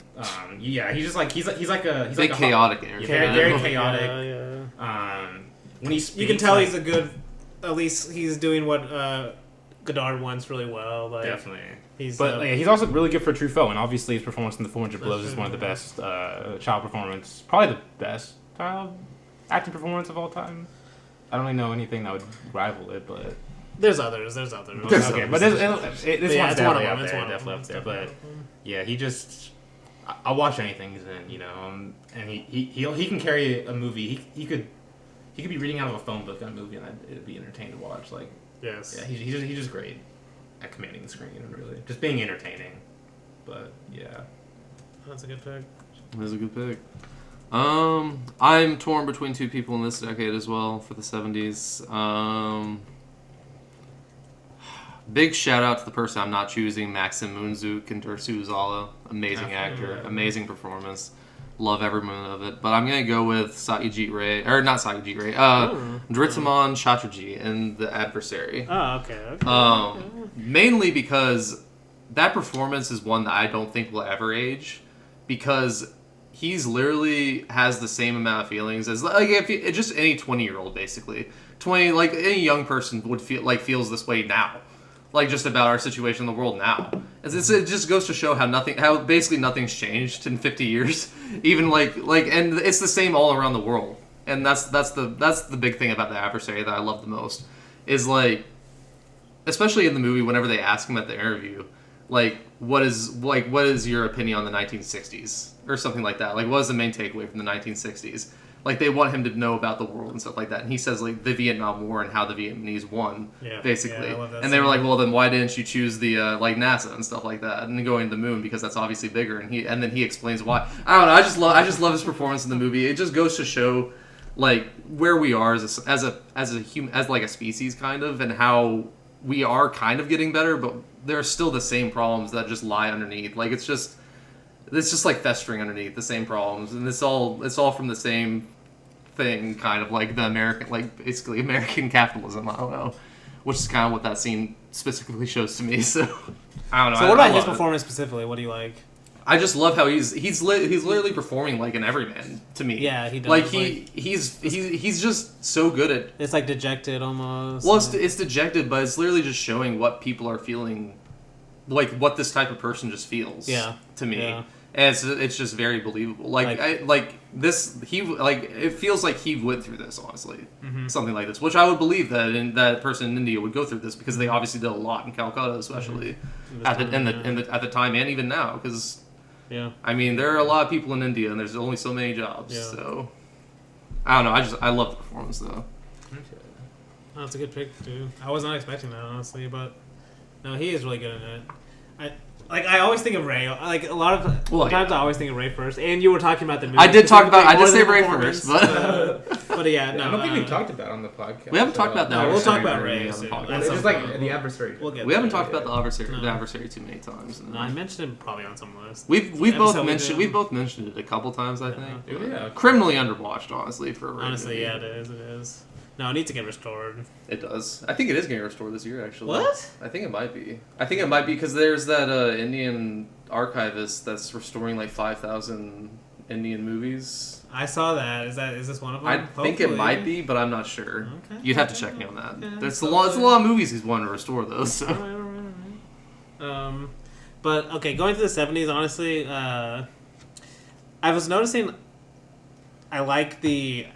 he's just like he's like Big chaotic yeah, energy. very chaotic. Yeah. When he speaks, You can tell like, he's a good. At least he's doing what Godard wants really well. Like, definitely. He's He's also really good for Truffaut, and obviously his performance in The 400 Blows is one of the best child performance, probably the best child acting performance of all time. I don't really know anything that would rival it, but there's others. okay, others. but this one's it's one of definitely them. up It's there, one of definitely them. up there. But yeah, he just I'll watch anything he's in, and he can carry a movie. He could be reading out of a phone book on a movie, and it'd be entertaining to watch. Like, Yes. yeah, he's just great at commanding the screen and really just being entertaining. But yeah, That's a good pick. That's a good pick. I'm torn between two people in this decade as well for the 70s. Big shout out to the person I'm not choosing, Maxim Moonzook and Dersu Uzala. Amazing actor, amazing performance. Love every minute of it. But I'm going to go with Satyajit Ray, or not Satyajit Ray, Dhritamon Chatterjee in The Adversary. Oh, okay. Mainly because that performance is one that I don't think will ever age, because he's literally has the same amount of feelings as like if just any 20-year-old basically. 20, like any young person would feels this way now. Like just about our situation in the world now. It just goes to show how basically nothing's changed in 50 years. Even and it's the same all around the world. And that's the big thing about The Adversary that I love the most. Is like, especially in the movie, whenever they ask him at the interview, what is your opinion on the 1960s or something like that? Like, what is the main takeaway from the 1960s? Like, they want him to know about the world and stuff like that. And he says, like, the Vietnam War and how the Vietnamese won, basically. Yeah, I love that and they were scene. like, well, then why didn't you choose the, NASA and stuff like that? And going to the moon, because that's obviously bigger. And then he explains why. I don't know, I just love his performance in the movie. It just goes to show, like, where we are as a species, kind of, and how we are kind of getting better, but there are still the same problems that just lie underneath. Like, it's just like festering underneath the same problems, and it's all from the same thing, kind of like the American, like basically American capitalism. I don't know, which is kind of what that scene specifically shows to me. So I don't know. So what about his love it. performance specifically? What do you like? I just love how he's literally performing like an everyman to me. Yeah, he does. Like he's just so good at. It's like dejected almost. Well, it's dejected, but it's literally just showing what people are feeling, like what this type of person just feels. Yeah. To me, Yeah. and it's just very believable. It feels like he went through this, honestly, something like this, which I would believe that person in India would go through this, because they obviously did a lot in Calcutta, especially at the time and even now, because. Yeah. I mean, there are a lot of people in India, and there's only so many jobs. Yeah. So, I don't know. I love the performance, though. Oh, that's a good pick too. I was not expecting that, honestly, but no, he is really good in it. I always think of Ray. Like a lot of times, I always think of Ray first. And you were talking about the movie. I did say Ray performance, first, but But yeah, no. I don't think we've talked about it on the podcast. We haven't talked about that. No, we'll talk Adversary about really Ray on the soon. podcast. At It's some just like point. the adversary. We'll get We haven't there. talked about the adversary, No. the adversary too many times. No, I mentioned it probably on some list. We've Episode both we mentioned did. we've both mentioned it a couple times. I think. Yeah. Criminally underwatched, honestly. For a Ray Honestly, movie. yeah, it is. It is. No, it needs to get restored. It does. I think it is getting restored this year, actually. What? I think it might be. I think it might be because there's that Indian archivist that's restoring like 5,000 Indian movies. I saw that. Is this one of them? I think it Hopefully. might be, but I'm not sure. Okay. You'd have to check me on that. Okay. There's a lot of movies he's wanting to restore, though. So. Alright. But okay, going to the 70s, honestly, I was noticing I like the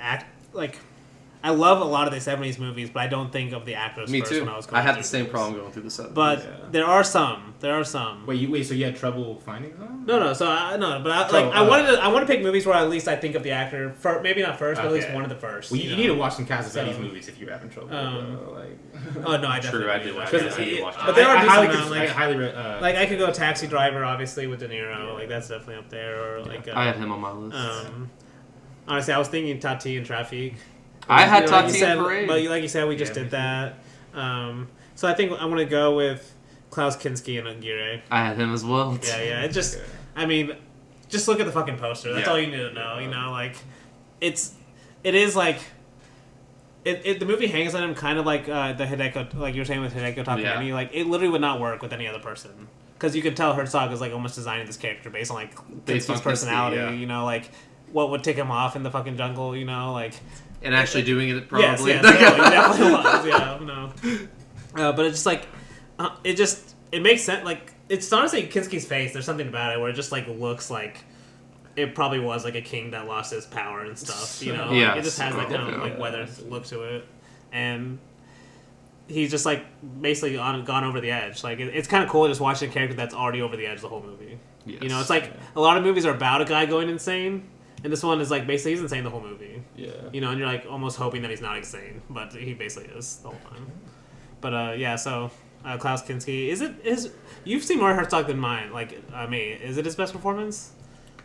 I love a lot of the 70s movies, but I don't think of the actors Me first too. when I was going I had through the same these. problem going through the 70s. But Yeah. there are some. Wait, so you had trouble finding them? No. So but I So, I want to pick movies where at least I think of the actor. Maybe not first, but at least Okay. one of the first. Well, you know? need to watch some Cassavetes So, movies if you're having trouble. Oh no, I definitely. True, I did watch Because Cassavetes. I need to watch but there are I decent highly, amount, I highly like I could go Taxi Driver, obviously with De Niro. Yeah. Like that's definitely up there. Or like I had him on my list. honestly, I was thinking Tati and Traffic. I had like Tati you said, and Parade. but like you said, we just Yeah, did that. So I think I'm gonna go with Klaus Kinski and Aguirre. I had him as well. Yeah. It just, Okay. I mean, just look at the fucking poster. That's Yeah. all you need to know. You know, like it is like. The movie hangs on him kind of like the Hideko, like you were saying with Hideko Takayama. Yeah. Like it literally would not work with any other person because you could tell Herzog is like almost designing this character based on like Based on Kinski's Kinski, personality. yeah. You know, like what would tick him off in the fucking jungle. You know, like And actually doing it probably. yes, definitely was. Yeah, no. But it's just like it makes sense. Like it's honestly Kinski's face. There's something about it where it just like looks like. It probably was like a king that lost his power and stuff, you know. Yes. Like, it just has like kind of Definitely. like weathered look to it, and he's just like basically gone over the edge. Like it's kind of cool just watching a character that's already over the edge the whole movie. Yes. You know, it's like a lot of movies are about a guy going insane, and this one is like basically he's insane the whole movie. Yeah. You know, and you're like almost hoping that he's not insane, but he basically is the whole time. But yeah, so Klaus Kinski, you've seen more Herzog than mine? Like me, is it his best performance?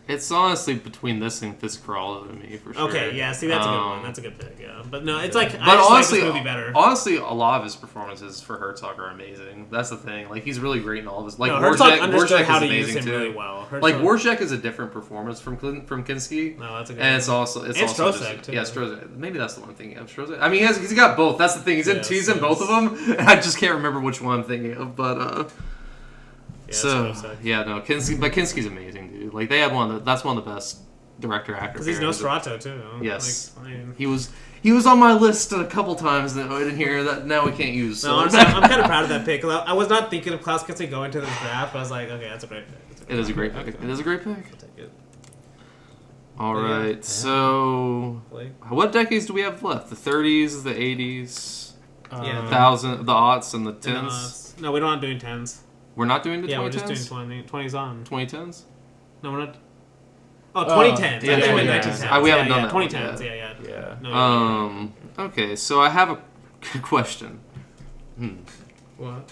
It's honestly between this and Fist Crawler to me, for sure. Okay, yeah, see, that's a good one. That's a good pick, yeah. But no, it's like, I But just honestly, like this movie better. honestly, a lot of his performances for Herzog are amazing. That's the thing. Like, he's really great in all of his... Like, No, Herzog Warshak understood how is to use amazing, him too. really well. Herzog, Like, Warshak is a different performance from Kinski. No, that's a good And one. it's also... And also Strozek, just, too. Yeah, Strozek. Maybe that's the one I'm thinking of. Strozek. I mean, he's got both. That's the thing. He's in Yes, both of them. I just can't remember which one I'm thinking of, but... Yeah, so, Strozek. yeah, no, Kinski... But Kinski's amazing, dude. Like, they had that's one of the best director-actor Because he's pairings. Nosferatu, too. Yes. Like, I mean, He was on my list a couple times that I didn't hear that now we can't use. So. no, honestly, I'm kind of proud of that pick. 'Cause I was not thinking of Klaus Kinski going to this draft, but I was like, okay, that's a great pick. It is a great pick. It is a great pick. I'll take it. All Yeah. right, so Blake? what decades do we have left? The 30s, the 80s, Yeah. the aughts, and the And, 10s. no, we're not doing 10s. We're not doing the Yeah, 2010s? we're just doing 20s on. 2010s? No, we're not. Oh, 2010s. yeah, I thought you meant 2010s. 1910s. We haven't yeah, done that one 2010s, yet. yeah. Yeah. No, Okay, so I have a question. What?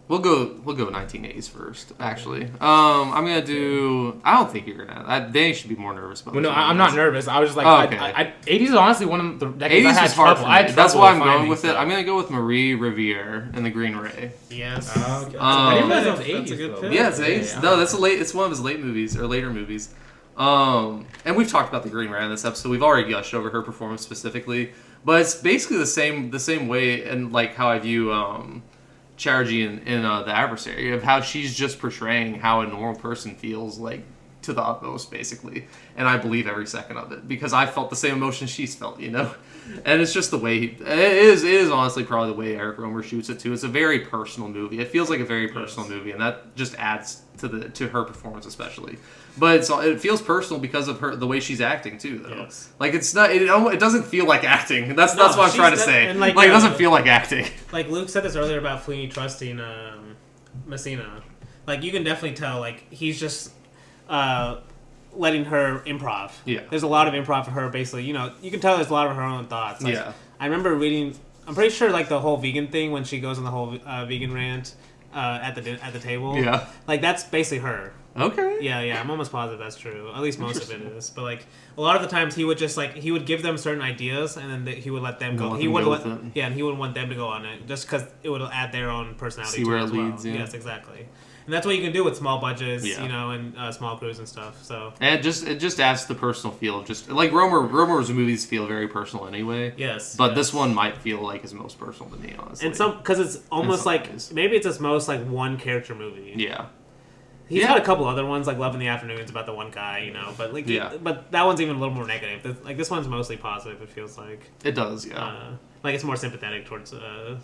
We'll go 1980s first, actually. I'm gonna do. I don't think you're gonna. Dany should be more nervous about. Well, no, the I'm not nervous. I was just like, Oh, okay. 80s is honestly one of the decades 80s I had was hard trouble. for I had me. That's trouble why I'm going finding with it. stuff. I'm gonna go with Marie Riviere and the Green Ray. Yes. Okay. I didn't realize that was That's a 80s, good though. pick. Yeah, it's 80s. Yeah. No, that's a late. It's one of his late movies or later movies. And we've talked about the Green Ray in this episode. We've already gushed over her performance specifically, but it's basically the same way, and like how I view Charity in The Adversary, of how she's just portraying how a normal person feels, like to the utmost, basically. And I believe every second of it because I felt the same emotion she's felt, you know. And it's just the way it is honestly probably the way Eric Romer shoots it too. It's a very personal movie. It feels like a very personal movie, and that just adds to her performance especially. But it feels personal because of the way she's acting too, though. Yes. Like it's not. It doesn't feel like acting. That's what I'm she's trying to that- say. and, Like, like, it doesn't feel like acting. Like Luke said this earlier about Fellini trusting Messina. Like you can definitely tell. Like he's just letting her improv. Yeah. There's a lot of improv for her. Basically, you know, you can tell there's a lot of her own thoughts. Like, Yeah. I remember reading. I'm pretty sure like the whole vegan thing when she goes on the whole vegan rant at the table. Yeah. Like that's basically her. Okay. Yeah, I'm almost positive that's true. At least most of it is. But like a lot of the times, he would just he would give them certain ideas, and then he would let them go. He would and he wouldn't want them to go on it just because it would add their own personality. See where it it leads. Well. Yeah. Yes, exactly. And that's what you can do with small budgets, and small crews and stuff. So and it just adds to the personal feel. Just like Romer's movies feel very personal anyway. Yes, but this one might feel like his most personal to me, honestly. And because it's almost like maybe it's his most one character movie. Yeah. He's got a couple other ones like Love in the Afternoon. It's about the one guy, but but that one's even a little more negative. This one's mostly positive. It feels like it does, yeah. It's more sympathetic towards her.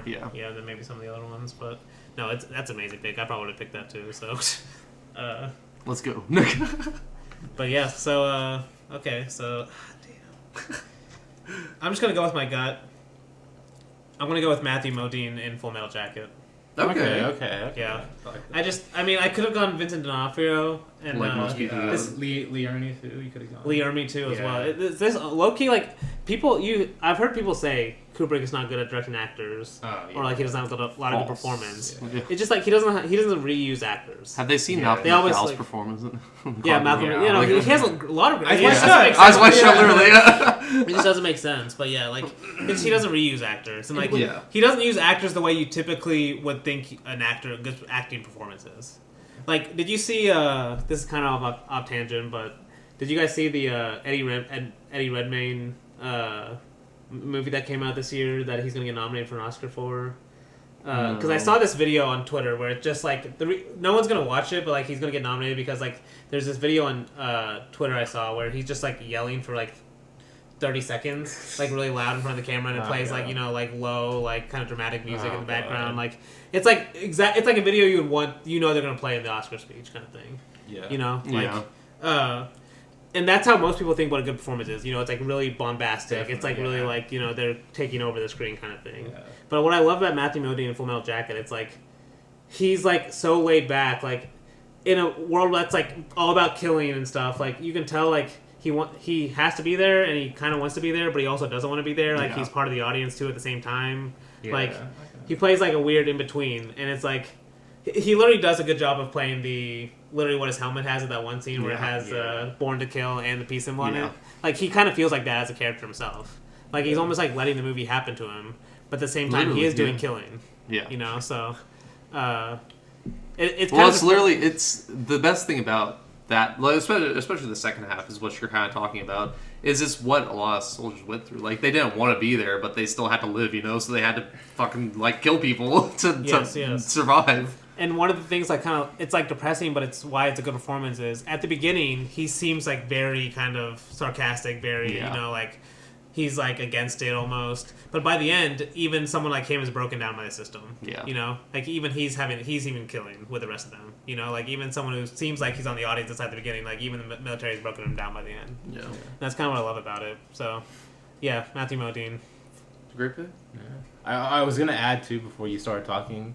Yeah, than maybe some of the other ones. But no, that's an amazing pick. I probably would have picked that too. So let's go. But yeah, so okay, so damn. I'm just gonna go with my gut. I'm gonna go with Matthew Modine in Full Metal Jacket. Okay. Yeah. I could have gone Vincent D'Onofrio and Lee Ermey too. You could have gone Lee Ermey too as well. This low key I've heard people say Kubrick is not good at directing actors, or he doesn't have a lot of good performance. Yeah. It's just he doesn't reuse actors. Have they seen Malcolm McDowell's performance? Malcolm. He has a lot of. Eyes Wide Shut, literally. It just doesn't make sense, but he doesn't reuse actors, and he doesn't use actors the way you typically would think a good acting performance is. Did you see? This is kind of off tangent, but did you guys see the Eddie Redmayne movie that came out this year that he's going to get nominated for an Oscar for? Because I saw this video on Twitter where it's just no one's going to watch it, but he's going to get nominated because there's this video on Twitter I saw where he's just yelling for 30 seconds, really loud in front of the camera, and it plays low, kind of dramatic music in the background. God. It's it's a video you would want, they're gonna play in the Oscar speech kind of thing. Yeah. And that's how most people think what a good performance is. It's really bombastic. Definitely, it's really they're taking over the screen kind of thing. Yeah. But what I love about Matthew Modine in Full Metal Jacket, it's he's so laid back, in a world that's all about killing and stuff. You can tell he has to be there, and he kind of wants to be there, but he also doesn't want to be there. He's part of the audience too at the same time. Yeah, he plays a weird in between, and it's he literally does a good job of playing literally what his helmet has at that one scene where it has Born to Kill and the peace symbol on it. He kind of feels like that as a character himself. He's almost letting the movie happen to him, but at the same time he is doing killing. Yeah. So it's the best thing about that, especially the second half, is what you're kind of talking about. Is this what a lot of soldiers went through? They didn't want to be there, but they still had to live, so they had to fucking kill people to survive. And one of the things it's depressing, but it's why it's a good performance is at the beginning he seems very kind of sarcastic, very he's against it almost, but by the end, even someone like him is broken down by the system. Yeah, even he's even killing with the rest of them. Even someone who seems like he's on the audience side at the beginning, even the military has broken him down by the end. Yeah, and that's kind of what I love about it. So, yeah, Matthew Modine, great pick. Yeah, I was gonna add too before you started talking,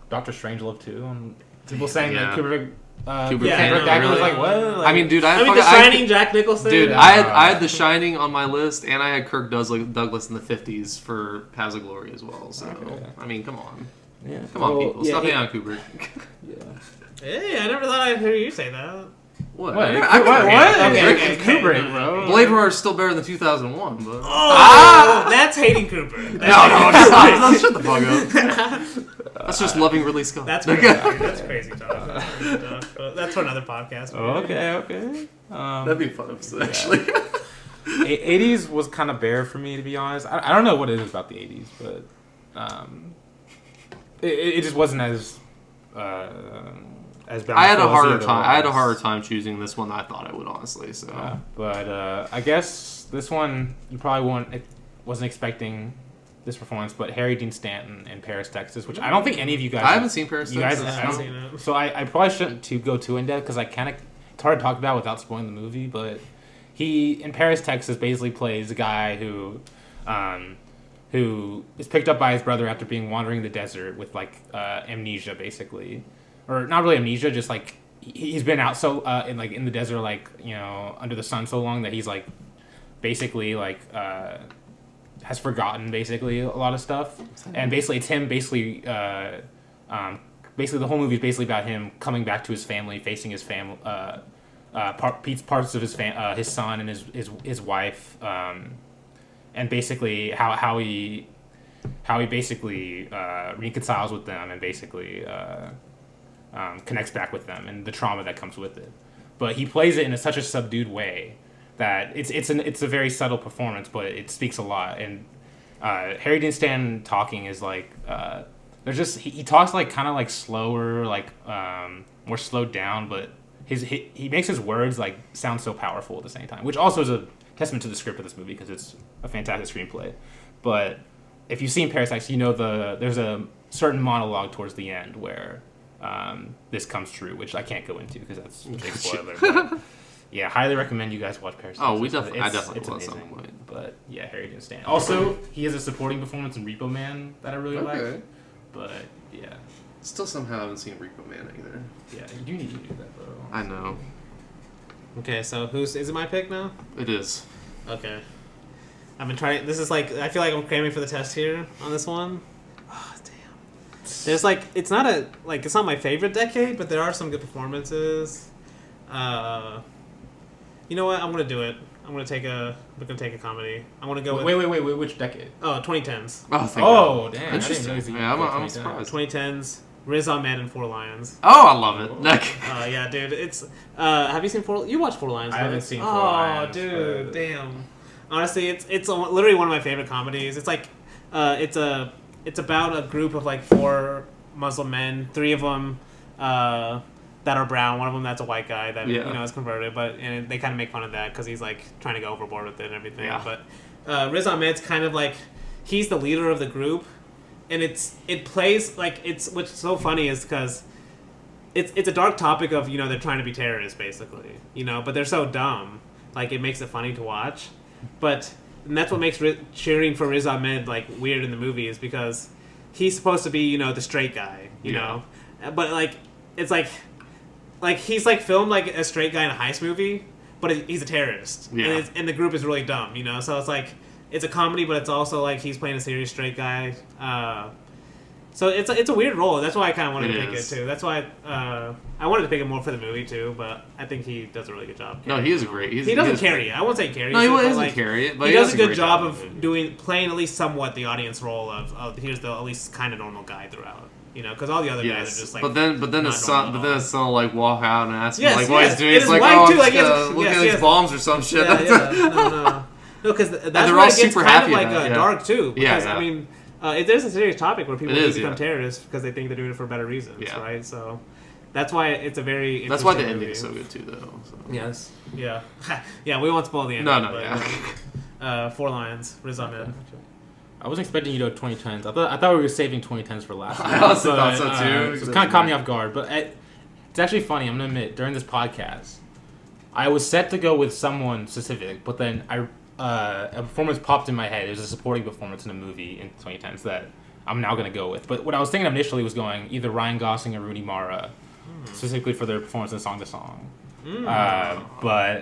Dr. Strangelove too. And people saying that Kubrick. Kubrick was what? Dude, The Shining, Jack Nicholson. Dude, I had The Shining on my list, and I had Kirk Douglas in the 50s for Paths of Glory as well. So, come on. Yeah. Come on, people. Stop being on Kubrick. Hey, I never thought I'd hear you say that. What? What? Okay. Kubrick, bro. Blade Runner is still better than 2001, but... That's hating Kubrick. No, shut the fuck up. That's just loving Ridley Scott. That's crazy talk. That's for another podcast. Okay. That'd be a fun episode, actually. 80s was kind of bare for me, to be honest. I don't know what it is about the 80s, but it just wasn't as bad. I had a harder time choosing this one than I thought I would, honestly. So, but I guess this one you probably wasn't expecting this performance, but Harry Dean Stanton in Paris, Texas, which I don't think any of you guys. I haven't seen Paris, Texas. I haven't seen it. So I probably shouldn't go too in depth because it's hard to talk about without spoiling the movie. But he in Paris, Texas, basically plays a guy who is picked up by his brother after being wandering the desert with amnesia, basically, or not really amnesia, just he's been out in the desert under the sun so long that he's basically has forgotten basically a lot of stuff, and basically it's him basically the whole movie is basically about him coming back to his family, facing his family, parts of his son and his wife, and basically how he basically reconciles with them and basically connects back with them and the trauma that comes with it. But he plays it in such a subdued way that it's a very subtle performance, but it speaks a lot. And Harry Dean Stanton talking is like there's just he talks like kind of like slower, like more slowed down, but he makes his words like sound so powerful at the same time, which also is a testament to the script of this movie because it's a fantastic screenplay. But if you've seen Parasites, you know there's a certain monologue towards the end where this comes true, which I can't go into because that's a big spoiler. But yeah, highly recommend you guys watch Parasites. Oh, I definitely will at amazing. some point. But yeah, Harry Dean Stanton. Also, he has a supporting performance in Repo Man that I really like. But yeah, still somehow haven't seen Repo Man either. Yeah, you need to do that, bro. I know. Okay, so is it my pick now? It is. Okay. I've been trying. This is like I feel like I'm cramming for the test here on this one. Oh damn. There's like it's not my favorite decade, but there are some good performances. You know what? I'm gonna do it. We're gonna take a comedy. I'm gonna go. Wait, which decade? Oh, 2010s. Oh, damn! Interesting. I'm surprised. 2010s. Riz Ahmed and Four Lions. Oh, I love it. Yeah, dude. It's. Have you seen You watched Four Lions? I right? haven't seen Four Lions. Oh, dude, damn. Honestly, it's literally one of my favorite comedies. It's like, it's about a group of like 4 Muslim men, 3 of them, that are brown. One of them that's a white guy that is converted, and they kind of make fun of that because he's like trying to go overboard with it and everything. Yeah. But Riz Ahmed's kind of like he's the leader of the group, and it plays like what's so funny is because it's a dark topic of they're trying to be terrorists basically but they're so dumb like it makes it funny to watch, and that's what makes cheering for Riz Ahmed like weird in the movie is because he's supposed to be the straight guy know, but like it's like he's like filmed like a straight guy in a heist movie, but he's a terrorist. Yeah. And the group is really dumb, so it's like it's a comedy, but it's also like he's playing a serious straight guy. So it's a weird role. That's why I kind of wanted to pick it too. That's why I wanted to pick it more for the movie too. But I think he does a really good job. No, he is great. He doesn't carry it. I won't say carry. No, he doesn't like, carry it. But he does a good great job of playing at least somewhat the audience role of here's the at least kind of normal guy throughout. Because all the other guys are just like. But then his son will like walk out and ask him like what he's doing. It's like look at these bombs or some shit. No, because that's where it gets kind of like dark too. Because I mean, it is a serious topic where people become terrorists because they think they're doing it for better reasons, right? So that's why it's a very. That's why the ending is so good too, though. So. Yes. Yeah. Yeah. We won't spoil the ending. No. Four Lions. Riz Ahmed. I wasn't expecting you to 2010s. I thought we were saving 2010s for last. I also thought so too. So it kind of caught me off guard, but it's actually funny. I'm gonna admit during this podcast, I was set to go with someone specific, but then a performance popped in my head. It was a supporting performance in a movie in 2010s that I'm now gonna go with. But what I was thinking initially was going either Ryan Gosling or Rooney Mara, specifically for their performance in Song to Song. But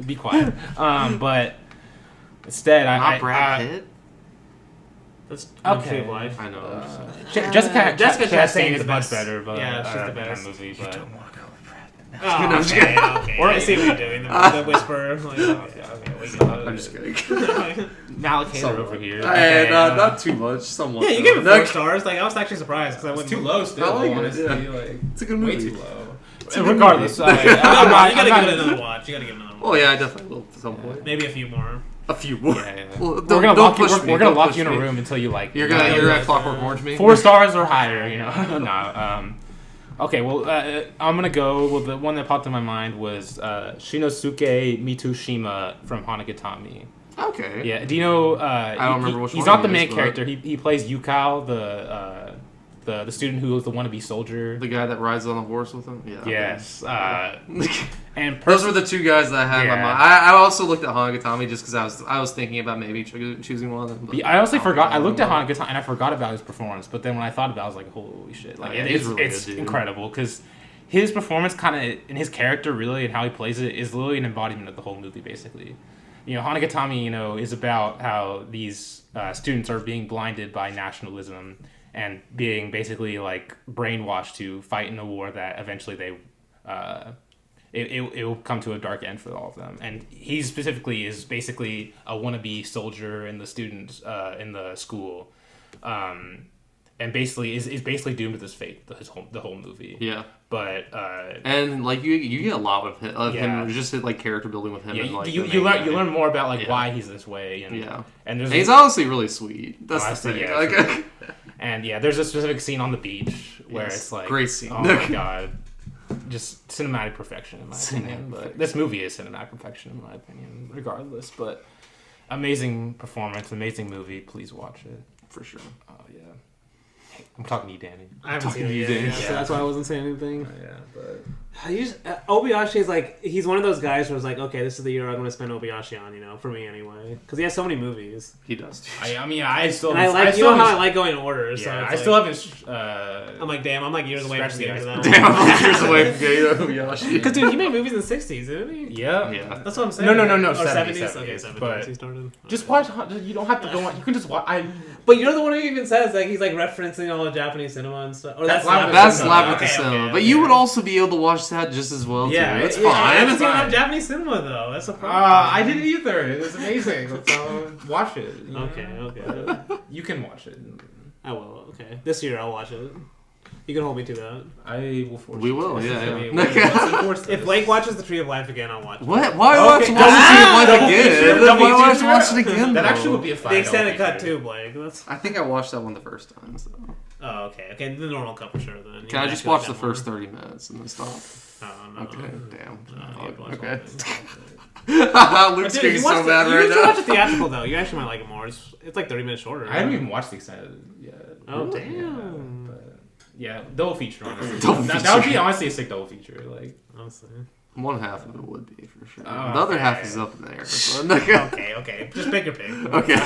be quiet. But instead, not Brad Pitt. That's okay. Life. I know. Jessica Chastain is the much best. better, but she's the best. in that movie. But don't want to go with Brad Pitt. Oh, okay. I see what you're doing. The whisper. I'm just kidding. Malakator over here. Not too much. Somewhat. Yeah, you gave it 4 stars. Like I was actually surprised because I went too low still. I like honestly, it. It's a good movie. Way too low. Regardless, you gotta give it another watch. Oh yeah, I definitely will at some point. Maybe a few more. A few more. Yeah. Well, we're gonna lock you in a room until you like. You're gonna Clockwork Orange me. 4 stars or higher, No. Okay, well, I'm gonna go. Well, the one that popped in my mind was Shinosuke Mitsushima from Hanagatami. Okay. Yeah. Do you know? I don't remember which one. He's not the main character. He plays Yukao, the student who was the wannabe soldier. The guy that rides on the horse with him? Yeah. Yes. And those were the 2 guys that I had in my mind. I also looked at Hanagatami just because I was thinking about maybe choosing one of them. But I honestly forgot. I looked at Hanagatami and I forgot about his performance. But then when I thought about it, I was like, holy shit. Like, it's incredible because his performance kind of, and his character really and how he plays it is literally an embodiment of the whole movie, basically. Hanagatami, is about how these students are being blinded by nationalism and being basically like brainwashed to fight in a war that eventually it will come to a dark end for all of them. And he specifically is basically a wannabe soldier in the student in the school, and basically is basically doomed to this fate the whole movie. Yeah. But and like you get a lot of him just like character building with him. Yeah, and, like, you learn more about like why he's this way. And there's he's honestly really sweet. That's the thing. Yeah, like, and there's a specific scene on the beach where it's like great scene. Oh my god. Just cinematic perfection in my opinion. But this movie is cinematic perfection in my opinion, regardless. But amazing performance, amazing movie. Please watch it for sure. Oh yeah, I'm talking to you, Danny. I haven't seen it yet, so that's why I wasn't saying anything. Yeah, but Obayashi is like he's one of those guys where it's like, okay, this is the year I'm going to spend Obayashi on, for me anyway, because he has so many movies. He does. I still. And I like going in order. Yeah, so I still haven't. I'm like, damn, I'm like years away from getting to that. Damn, I'm like years away from getting Obayashi. Because dude, he made movies in the '60s, didn't he? Yeah. That's what I'm saying. No. Oh, 70s. Okay, 70s. But He started. Just watch. You don't have to go on. You can just watch. But you're the one who even says like he's like referencing all the Japanese cinema and stuff. Or That's Labyrinth Labyrinth Cinema. But you would also be able to watch that just as well. Yeah, too. It's I fine. haven't seen enough Japanese cinema though. That's a problem. I didn't either. It was amazing. Watch it. Okay. You can watch it. I will. Okay. This year I'll watch it. You can hold me to that. I will force We you will, to. yeah. If Blake watches The Tree of Life again, I'll watch it. What? Why watch The Tree of Life again? Why watch it again? That actually would be a fun. The extended cut too, Blake. I think I watched that one the first time. So. Oh, okay. Okay, the normal cut for sure then. Can I just watch the first 30 minutes and then stop? No. Okay, damn. Okay. Luke's getting so mad right You now. should watch it theatrical though. You actually might like it more. It's like 30 minutes shorter. I haven't even watched the extended yet. Oh damn. Yeah, double feature honestly. Double That would be honestly a sick double feature. Like honestly. One half of it would be for sure. Oh, the other half is up in the air. Okay. Just pick your pick. Okay.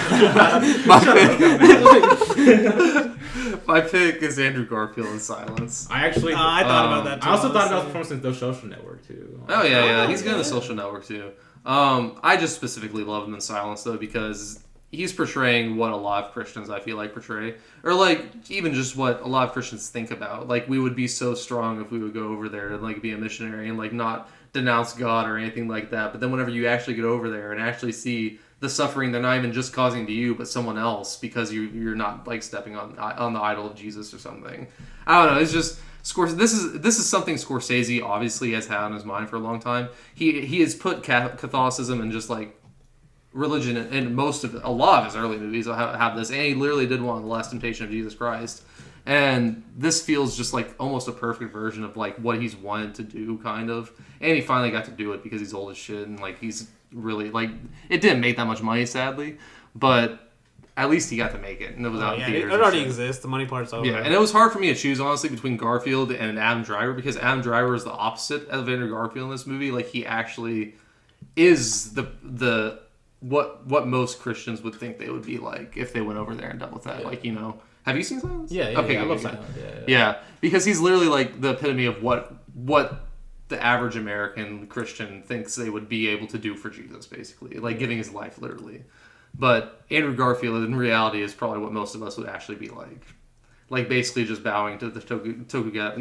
My pick is Andrew Garfield in Silence. I thought about that too. I also thought about the performance in The Social Network too. Oh yeah. He's good in The Social Network too. I just specifically love him in Silence though because he's portraying what a lot of Christians I feel like portray, or like even just what a lot of Christians think about. Like we would be so strong if we would go over there and like be a missionary and like not denounce God or anything like that. But then whenever you actually get over there and actually see the suffering they're not even just causing to you but someone else because you're not like stepping on the idol of Jesus or something. I don't know. It's just this is something Scorsese obviously has had on his mind for a long time. He has put Catholicism and just like religion in a lot of his early movies have this, and he literally did one on The Last Temptation of Jesus Christ. And this feels just like almost a perfect version of like what he's wanted to do, kind of. And he finally got to do it because he's old as shit and like he's really like it didn't make that much money sadly, but at least he got to make it and it was out in theaters. It already exists. The money part's over. Yeah, and it was hard for me to choose honestly between Garfield and Adam Driver because Adam Driver is the opposite of Andrew Garfield in this movie. Like he actually is the what most Christians would think they would be like if they went over there and dealt with that. Like have you seen Silence? Yeah. Okay, I love good. Silence. Yeah, because he's literally like the epitome of what the average American Christian thinks they would be able to do for Jesus, basically, like giving his life literally. But Andrew Garfield, in reality, is probably what most of us would actually be like basically just bowing to the Tokugawa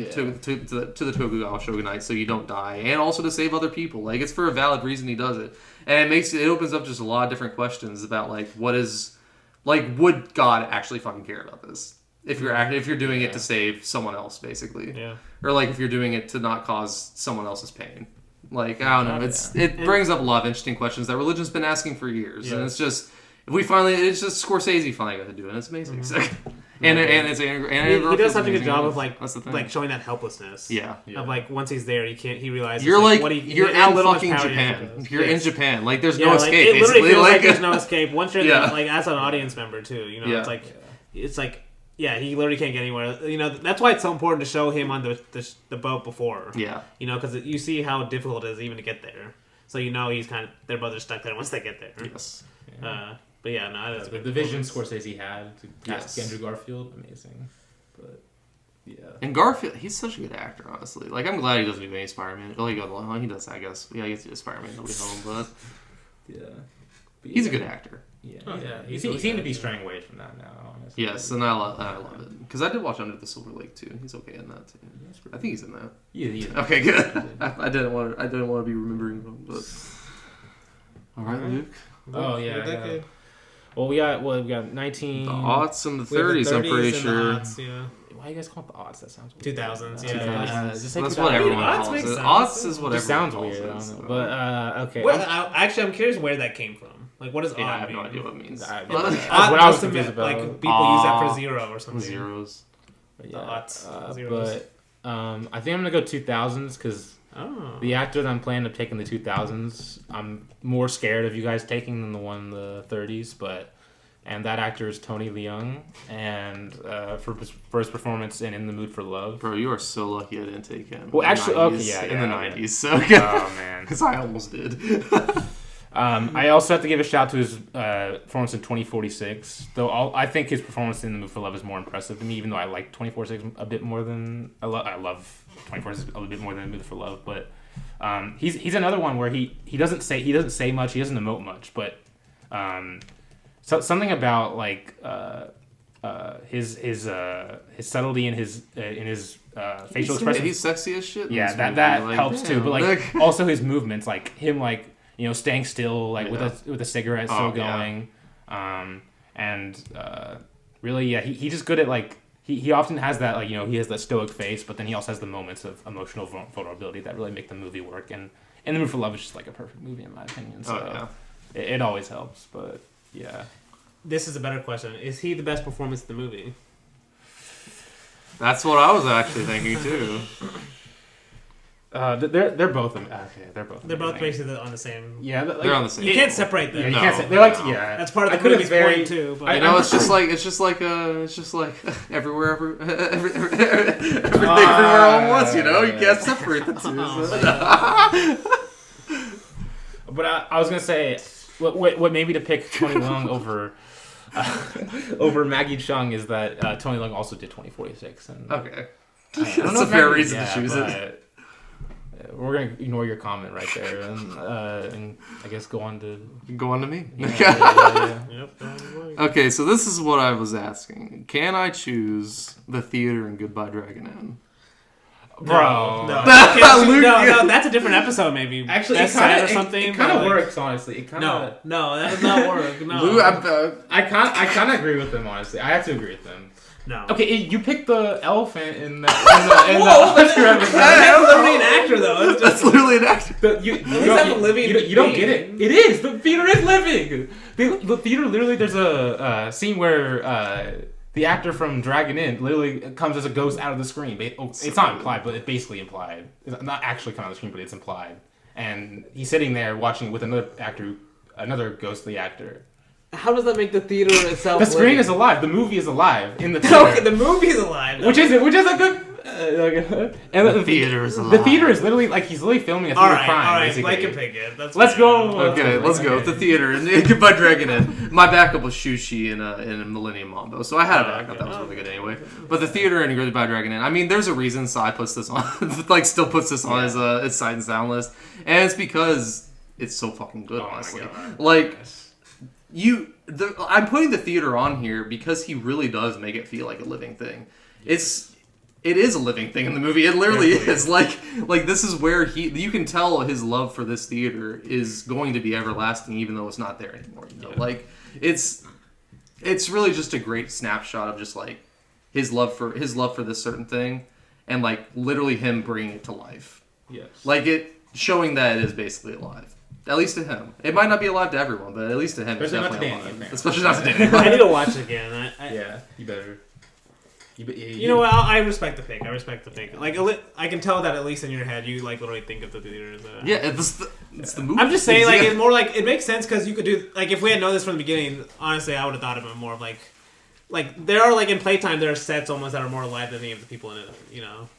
shogunate so you don't die, and also to save other people. Like it's for a valid reason he does it, and it opens up just a lot of different questions about like would God actually fucking care about this? If you're doing it to save someone else, basically, or like if you're doing it to not cause someone else's pain, like I don't know, it brings up a lot of interesting questions that religion's been asking for years, and it's just Scorsese finally got to do it, and it's amazing. And it's Andrew he does such a good job of like showing that helplessness. Yeah. Of like once he's there, he realizes you're like what you're in fucking Japan. You're in Japan. Like there's no escape. It literally basically. feels like there's no escape once you're Yeah. like as an audience member too. It's like he literally can't get anywhere. That's why it's so important to show him on the boat before. Yeah. Because you see how difficult it is even to get there. So he's they're both stuck there once they get there. Yes. But that's a good the vision Scorsese had to cast Andrew Garfield, amazing. But and Garfield, he's such a good actor, honestly. Like I'm glad he doesn't do any Spider-Man. Well, he does, I guess. Yeah, he gets to do Spider-Man No Way Home, but but he's a good actor. Yeah, Oh, yeah, he he's seemed to good, be yeah. straying away from that now. Honestly. Yes, and I love it because I did watch Under the Silver Lake too. He's okay in that too. I think he's in that. Yeah. Okay, good. I didn't want to be remembering him, but all right, Luke. Oh yeah. Decade. Well, we got 19. The aughts and the We have the 30s. I'm pretty and the sure. aughts, yeah. Why do you guys call it the aughts? That sounds weird. 2000s, yeah. 2000s. Just say That's 2000s. what everyone Aughts calls makes it. sense. Aughts is what Just everyone sounds calls weird. it. I don't know. So. But okay. Actually, I'm curious where that came from. Like, what does Yeah, I odd have mean? no idea what it means. I- Aught That's what I was must have confused meant, like, about. people use that for zero or something. Zeros. But The aughts, zeros. but I think I'm gonna go 2000s because Oh. the actor that I'm planning to take in the 2000s, I'm more scared of you guys taking than the one in the 30s. And that actor is Tony Leung, and for his performance in The Mood for Love. Bro, you are so lucky I didn't take him. Well, in the actually, 90s, okay, yeah, in the yeah. 90s. So, Oh man. because I almost did. I also have to give a shout to his performance in 2046. Though I think his performance in The Mood for Love is more impressive to me, even though I like 2046 a bit more than I love 2046 a little bit more than Mood for Love. But he's another one where he doesn't say much, he doesn't emote much, but so something about like his subtlety in his facial expressions. He's sexy as shit. in Yeah, this that movie. Like, helps too. damn. But like also his movements, like him, like staying still, like with a cigarette still going, and really, yeah, he's just good at like he often has that like he has that stoic face, but then he also has the moments of emotional vulnerability that really make the movie work. And The Mood for Love is just like a perfect movie in my opinion. So it always helps. But yeah, This is a better question. Is he the best performance in the movie? That's what I was actually thinking too. they're both okay. They're both They're both basically on the same. yeah. They're on the same. You can't separate them. Yeah, you No, can't say, they're like no. yeah. That's part of I the could've movie's very- point too. But You know, it's just like everywhere, everything, everywhere all at once. You know, you can't separate the two. But I was gonna say, what made me to pick Tony Leung over Maggie Chung is that Tony Leung also did 2046. And Okay, I don't that's know a if fair Maggie- reason to choose it. but, we're gonna ignore your comment right there, and I guess go on to. Go on to me. Yeah. Yep. Okay, so this is what I was asking. Can I choose The Theater and Goodbye Dragon Inn? Bro, No, Luke- no, that's a different episode. Maybe actually, that's sad or something. It kind but, of like, works, honestly. It kind of. No, that does not work. No, Lou, I kind of agree with him, honestly. I have to agree with him. no. Okay, you picked the elephant in the Oscar episode. That's literally an actor, though. It's that's just, literally an actor. that's a living you don't get it. being. It is. The theater is living. The theater literally. There's a scene where the actor from Dragon Inn literally comes as a ghost out of the screen. It's not implied, but it's basically implied. It's not actually coming out of the screen, but it's implied. And he's sitting there watching with another actor, another ghostly actor. How does that make the theater itself? The screen living? is alive. The movie is alive in the theater. Okay, the movie's alive. Which is a good. And the theater is The alive. theater is literally like he's literally filming a theater crime. All right, basically. Blake can pick it. That's Let's fair. go. Okay, let's go. Okay. The Theater and Goodbye Dragon Inn. My backup was Shushi in Millennium Mambo, so I had a backup that was really good anyway. But The Theater and Goodbye Dragon Inn. I mean, there's a reason Sai puts this on, like, still puts this on his sight and sound list, and it's because it's so fucking good, Oh my honestly. God. Like, I'm putting The Theater on here because he really does make it feel like a living thing. It is a living thing in the movie. It literally is. Like this is where you can tell his love for this theater is going to be everlasting, even though it's not there anymore. You know? Yeah. Like it's really just a great snapshot of just like his love for this certain thing, and like literally him bringing it to life. Yes. Like it showing that it is basically alive. At least to him. It might not be alive to everyone, but at least to him, it's Especially definitely not to Dany, alive. apparently. Especially not to Dany. I need to watch it again. Yeah, you better. You know what? I respect the pick. Like, I can tell that at least in your head, you like literally think of the theater as a. Yeah, it's the movie. I'm just saying, like, Yeah. it's more like it makes sense because you could do like if we had known this from the beginning. Honestly, I would have thought of it more of like there are like in Playtime there are sets almost that are more alive than any of the people in it. You know,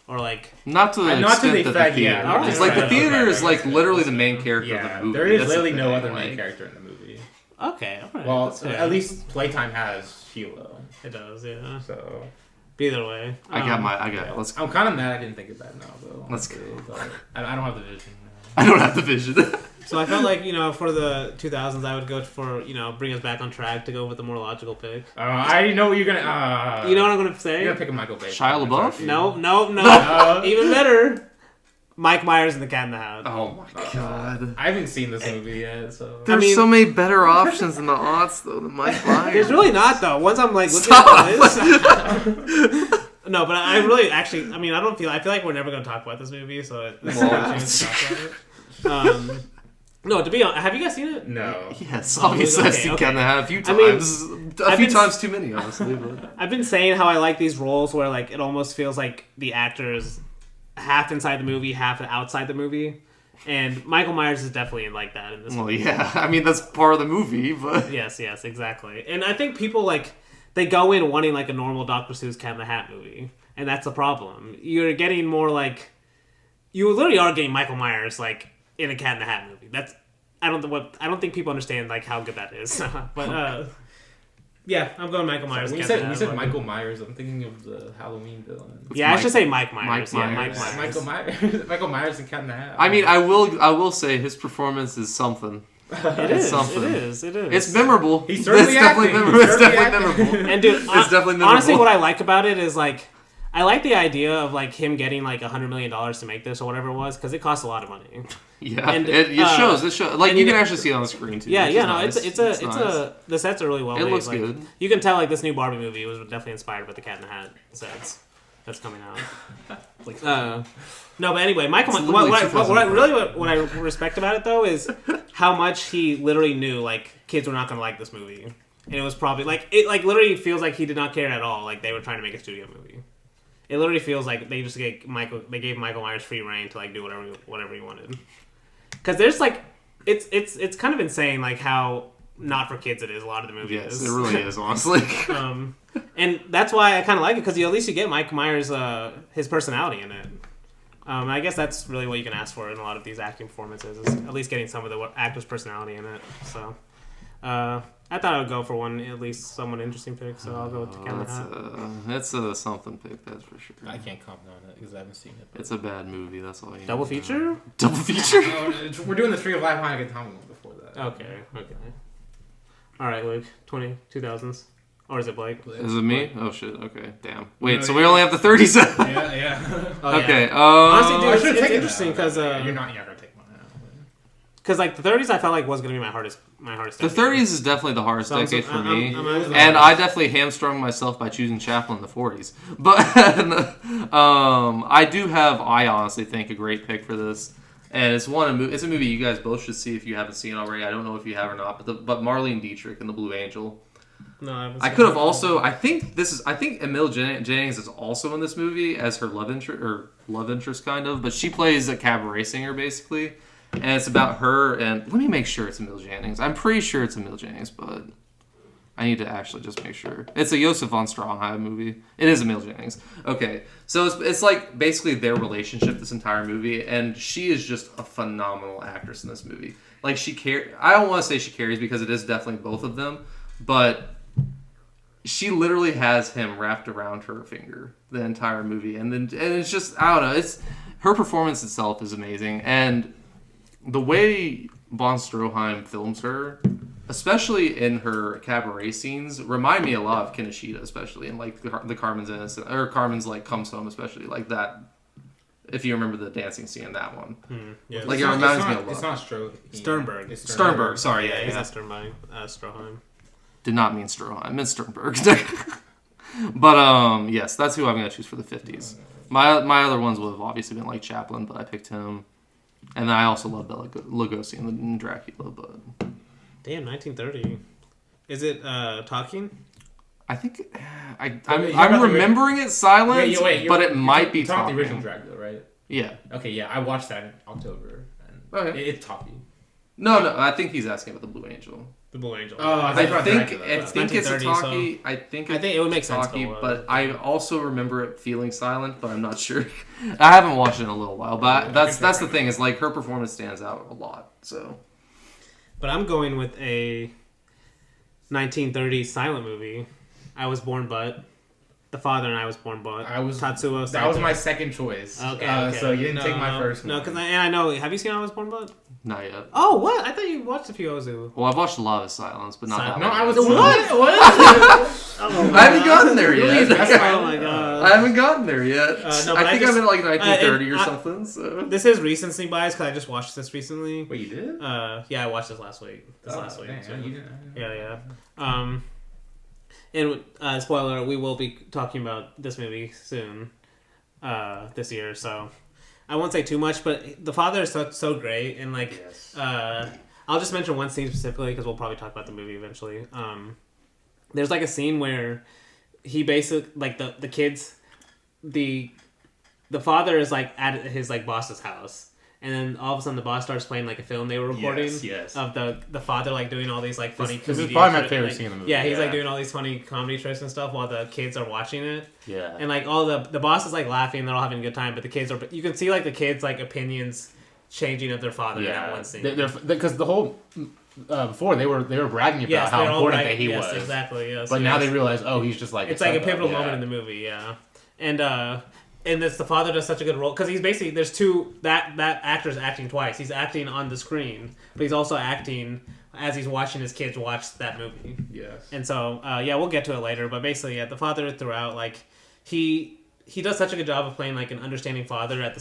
or like Not to the Not to extent the that effect, the theater. yeah. Alright, It's like the alright, theater okay, is I like guess literally that's- the main character of Yeah, the movie. there is That's literally the no thing, other main like- character in the movie. okay, alright, Well, that's fair. at least Playtime has Sheila, it does. Yeah. so Either way, I got it. Let's. I'm kind of mad I didn't think of that now, though. Let's honestly, but I don't have the vision. I don't have the vision. So I felt like, for the 2000s, I would go for, bring us back on track to go with a more logical pick. I already know what you're gonna. You know what I'm gonna say? You're gonna pick a Michael Bay. Shia LaBeouf? No. Even better. Mike Myers and the Cat in the Hat. Oh my god. I haven't seen this movie yet, so. There's so many better options in the aughts, though, than Mike Myers. There's really not, though. Once I'm like, looking at this. No, but I really, actually, I feel like we're never going to talk about this movie, so this is a chance to talk about it. No, to be honest, have you guys seen it? No. Yes, obviously I've seen Cat in the Hat a few times. Times too many, honestly. But. I've been saying how I like these roles where, like, it almost feels like the actors half inside the movie, half outside the movie. And Michael Myers is definitely like that in this movie. Well, yeah. That's part of the movie, but... Yes, exactly. And I think people, like, they go in wanting, like, a normal Dr. Seuss Cat in the Hat movie. And that's the problem. You're getting more, like... You literally are getting Michael Myers, like, in a Cat in the Hat movie. That's... I don't think people understand, like, how good that is. But, yeah, I'm going Michael Myers. When you said Michael Myers, I'm thinking of the Halloween villain. I should say Mike Myers. Mike Myers. Michael Myers. Michael Myers and Cat in the Hat. I will say his performance is something. It is. It's memorable. He's certainly definitely memorable. It's definitely memorable. And dude, it's definitely memorable. Honestly, what I like about it is like, I like the idea of like him getting like $100 million to make this or whatever it was because it costs a lot of money. Yeah, and it shows. It shows. Like you can actually see it on the screen too. Yeah, nice. It's the sets are really well made. It looks like, good. You can tell like this new Barbie movie was definitely inspired by the Cat in the Hat sets that's coming out. No, but anyway, Michael. What I respect about it though is how much he literally knew like kids were not going to like this movie, and it was probably like it like literally feels like he did not care at all. Like they were trying to make a studio movie. It literally feels like they just gave Michael Myers free reign to like do whatever he wanted. Because there's like it's kind of insane like how not for kids it is a lot of the movie. Yes, it really is honestly. And that's why I kind of like it because at least you get Mike Myers his personality in it. I guess that's really what you can ask for in a lot of these acting performances is at least getting some of the actor's personality in it. So I thought I would go for one at least somewhat interesting pick. So I'll go with the Cat in the Hat. That's a something pick, that's for sure. I can't comment on it because I haven't seen it. But... It's a bad movie. That's all. Double feature? Double feature? We're doing the Tree of Life High Tommy one before that. Okay. All right, Luke. 2000s. Or is it Blake? Is it me? Oh shit. Okay. Damn. Wait. So we only have the 30s. Yeah. Okay. Honestly, dude, it's taken interesting because you're not gonna take one out. Because like the 30s, I felt like was gonna be my hardest. The 30s is definitely the hardest decade for me, I'm and I definitely hamstrung myself by choosing Chaplin in the 40s. But I honestly think a great pick for this. And it's a movie you guys both should see if you haven't seen it already. I don't know if you have or not, but Marlene Dietrich and the Blue Angel. No, I haven't. I could have also. I think Emil Jannings is also in this movie as her love interest kind of, but she plays a cabaret singer basically, and it's about her. And let me make sure it's Emil Jannings. I'm pretty sure it's Emil Jannings, but I need to actually just make sure. It's a Josef von Stroheim movie. It is Emil Jannings. Okay, so it's like basically their relationship this entire movie, and she is just a phenomenal actress in this movie. Like I don't want to say she carries because it is definitely both of them, but she literally has him wrapped around her finger the entire movie, and it's just I don't know. It's her performance itself is amazing, and the way von Stroheim films her, especially in her cabaret scenes, remind me a lot of Kinoshita, especially in like the Carmen's Innocent or Carmen's like Comes Home, especially like that. If you remember the dancing scene in that one, yeah. Like it reminds me a lot. It's not Sternberg. Sternberg. Sorry, yeah, he's yeah. not Sternberg. Stroheim. Did not mean Stroheim. I meant Sternberg. But yes, that's who I'm gonna choose for the 50s. My other ones would have obviously been like Chaplin, but I picked him. And then I also love Bela Lugosi in Dracula, but damn, 1930. Is it talking? I think I'm remembering it silent, but it might be talking. The original Dracula, right? Yeah. Okay, yeah, I watched that in October, and it's talking. No, I think he's asking about the Blue Angel. The Blue Angel. Oh, I think it's a talkie. So I think it would make sense. Talkie, but I also remember it feeling silent, but I'm not sure. I haven't watched it in a little while, but that's the thing is like her performance stands out a lot. So, but I'm going with a 1930s silent movie. I Was Born But. The Father and I Was Born But. Tatsuo Saito. That was my second choice. Okay. So you didn't take my first one. No, because I know. Have you seen I Was Born But? Not yet. Oh, what? I thought you watched a few Ozu. Well, I've watched a lot of Silence, but not that No, one. I was What? I haven't gotten there yet. Oh my god. I haven't gotten there yet. No, I think I'm in like 1930 or and something. So. This is recency bias because I just watched this recently. Wait, you did? Yeah, I watched this last week. Dang, So. you didn't. Yeah. And spoiler, we will be talking about this movie soon, this year. So I won't say too much, but The Father is so great, and like, Yes. I'll just mention one scene specifically because we'll probably talk about the movie eventually. There's like a scene where he basically like the kids, the father is like at his like boss's house. And then all of a sudden, the boss starts playing like a film they were recording Yes. of the father like doing all these like funny. This is comedian probably my tricks, favorite like, scene in the movie. Yeah, he's like doing all these funny comedy tricks and stuff while the kids are watching it. Yeah. And like all the boss is like laughing, they're all having a good time, but the kids are. You can see like the kids like opinions changing of their father in that one scene. Because the whole before they were bragging about how important that he was. Exactly. Yes. But now they realize, oh, he's just like it's like a pivotal moment in the movie. Yeah. And it's the father does such a good role because he's basically there's two that actor's acting twice. He's acting on the screen, but he's also acting as he's watching his kids watch that movie. Yes. And so we'll get to it later. But basically, the father throughout, like he does such a good job of playing like an understanding father at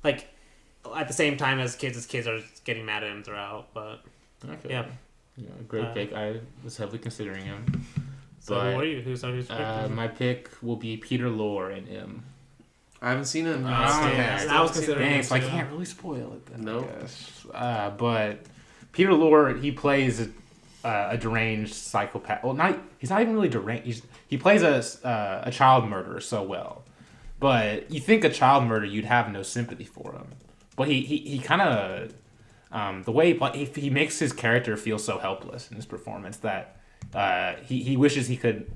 the same time as kids are getting mad at him throughout. But Okay. Yeah, great pick. I was heavily considering him. So who are you? Who's picking? My pick will be Peter Lorre in M. I haven't seen it. I was considering it so I too. can't really spoil it then. No. But Peter Lorre, he plays a deranged psychopath. Well, he's not even really deranged. He plays a child murderer so well. But you think a child murderer, you'd have no sympathy for him. But he kind of the way he makes his character feel so helpless in his performance that he wishes he could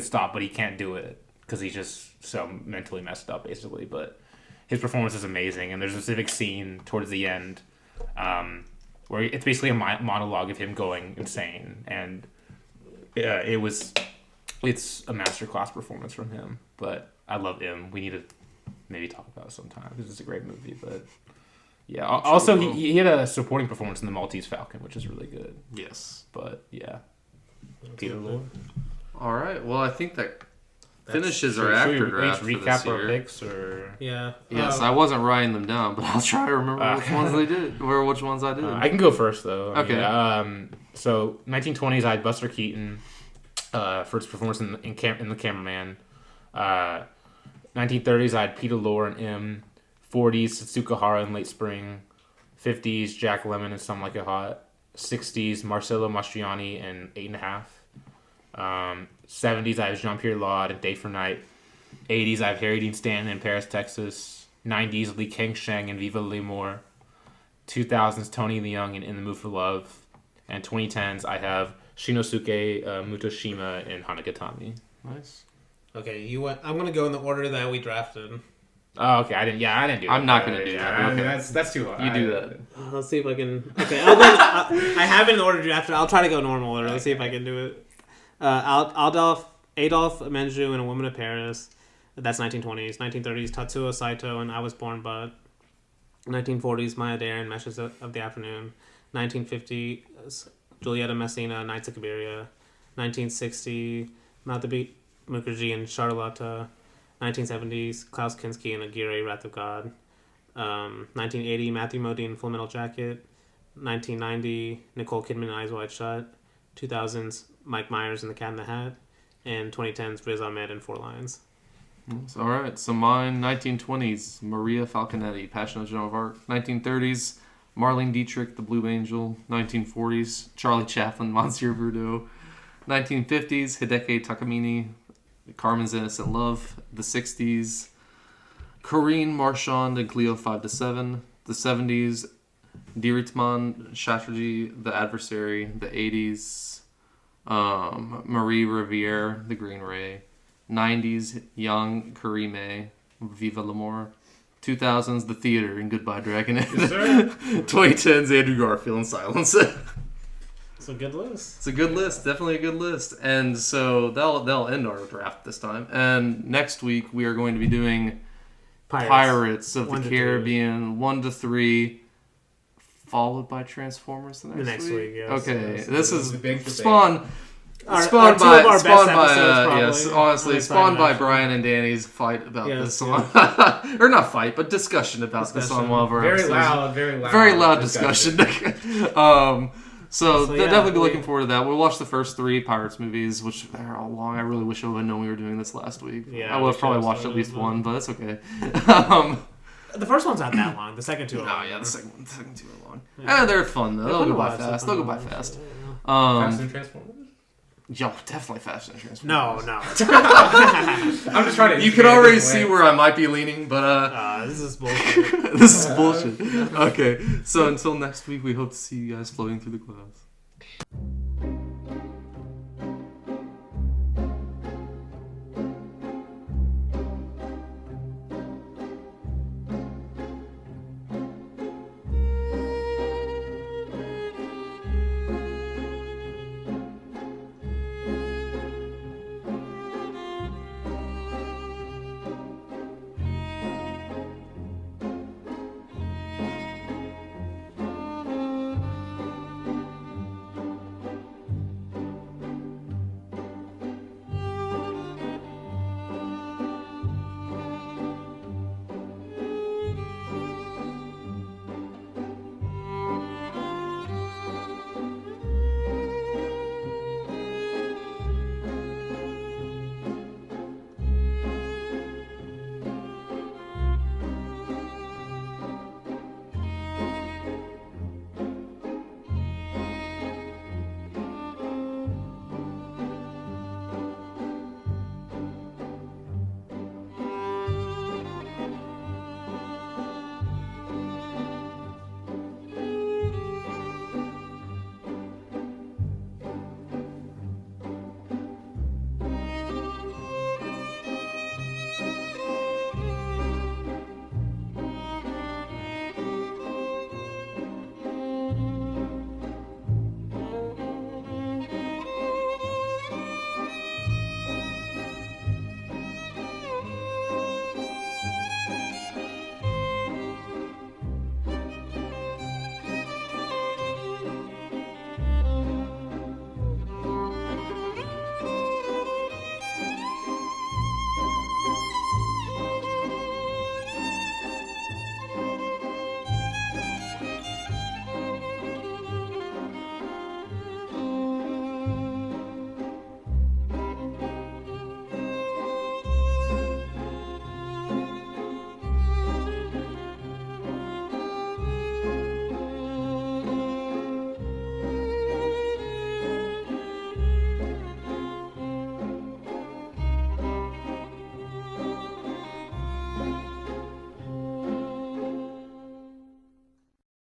stop, but he can't do it. Because he's just so mentally messed up, basically. But his performance is amazing, and there's a specific scene towards the end where it's basically a monologue of him going insane, and it's a masterclass performance from him. But I love him. We need to maybe talk about it sometime because it's a great movie. But yeah, also he had a supporting performance in The Maltese Falcon, which is really good. Yes. But yeah, Peter Lorre. All right. Well, I think that finishes our actor draft for this recap year. our picks, or Yeah. Yes, I wasn't writing them down, but I'll try to remember which ones they did, or which ones I did. I can go first though. Okay. So 1920s, I had Buster Keaton for his performance in the Cameraman. 1930s, I had Peter Lorre in M. 40s, Satsuko Hara in Late Spring. 50s, Jack Lemmon in Some Like It Hot. 60s, Marcello Mastroianni in 8.5. 70s, I have Jean-Pierre Laude in Day for Night. 80s, I have Harry Dean Stanton in Paris, Texas. 90s, Li Kang-sheng in Viva L'Amour. 2000s, Tony Leung in The Mood for Love. And 2010s, I have Shinosuke Mutoshima in Hanagatami. Nice. Okay, you went. I'm gonna go in the order that we drafted. Oh, okay. I didn't do that. I'm not gonna do that. Okay. That's too hard. You do that. Let's see if I can. Okay, I have it in order drafted. I'll try to go normal order. Let's see if I can do it. Adolf Menjou and A Woman of Paris. That's 1920s. 1930s, Tatsuo Saito and I Was Born But. 1940s, Maya Dare and Meshes of the Afternoon. 1950s, Julieta Messina, Nights of Cabiria. 1960, Madhabi Mukherjee and Charlotta. 1970s, Klaus Kinski and Aguirre, Wrath of God. 1980, Matthew Modine, Full Metal Jacket. 1990, Nicole Kidman, Eyes Wide Shut. 2000s, Mike Myers in The Cat in the Hat. And 2010s, Riz Ahmed in Four Lines. All right. So mine, 1920s, Maria Falconetti, Passion of Joan of Arc. 1930s, Marlene Dietrich, The Blue Angel. 1940s, Charlie Chaplin, Monsieur Verdot. 1950s, Hideki Takamine, Carmen's Innocent Love. The 60s, Corinne Marchand and Cleo 5-7. The 70s, Dhiritman Chatterjee, The Adversary. The 80s, Marie Riviere, The Green Ray. 90s, Young Karime, Viva L'Amour. 2000s, The Theater and Goodbye Dragonette. Yes, 2010s, Andrew Garfield and Silence. It's a good list. It's a good list, definitely a good list. And so that'll end our draft this time. And next week we are going to be doing Pirates of the Caribbean 1 to 3, followed by Transformers the next week. Yes, okay, yes. this is the big spawned by Brian and Danny's fight about this song, or not fight, but discussion about this on one of our very episodes. very loud discussion. So definitely be looking forward to that. We'll watch the first 3 Pirates movies, which are all long. I really wish I would have known we were doing this last week. Yeah, I would have probably watched at least one, but that's okay. The first one's not that long. The second 2 are long. Oh yeah, the second 2 are long. Yeah, they're fun though. They'll go by fast. Fast and Transformers. Yo, definitely Fast and Transformers. No. I'm just trying to. You can already see where I might be leaning, but this is bullshit. this is bullshit. Okay, so until next week, we hope to see you guys floating through the clouds.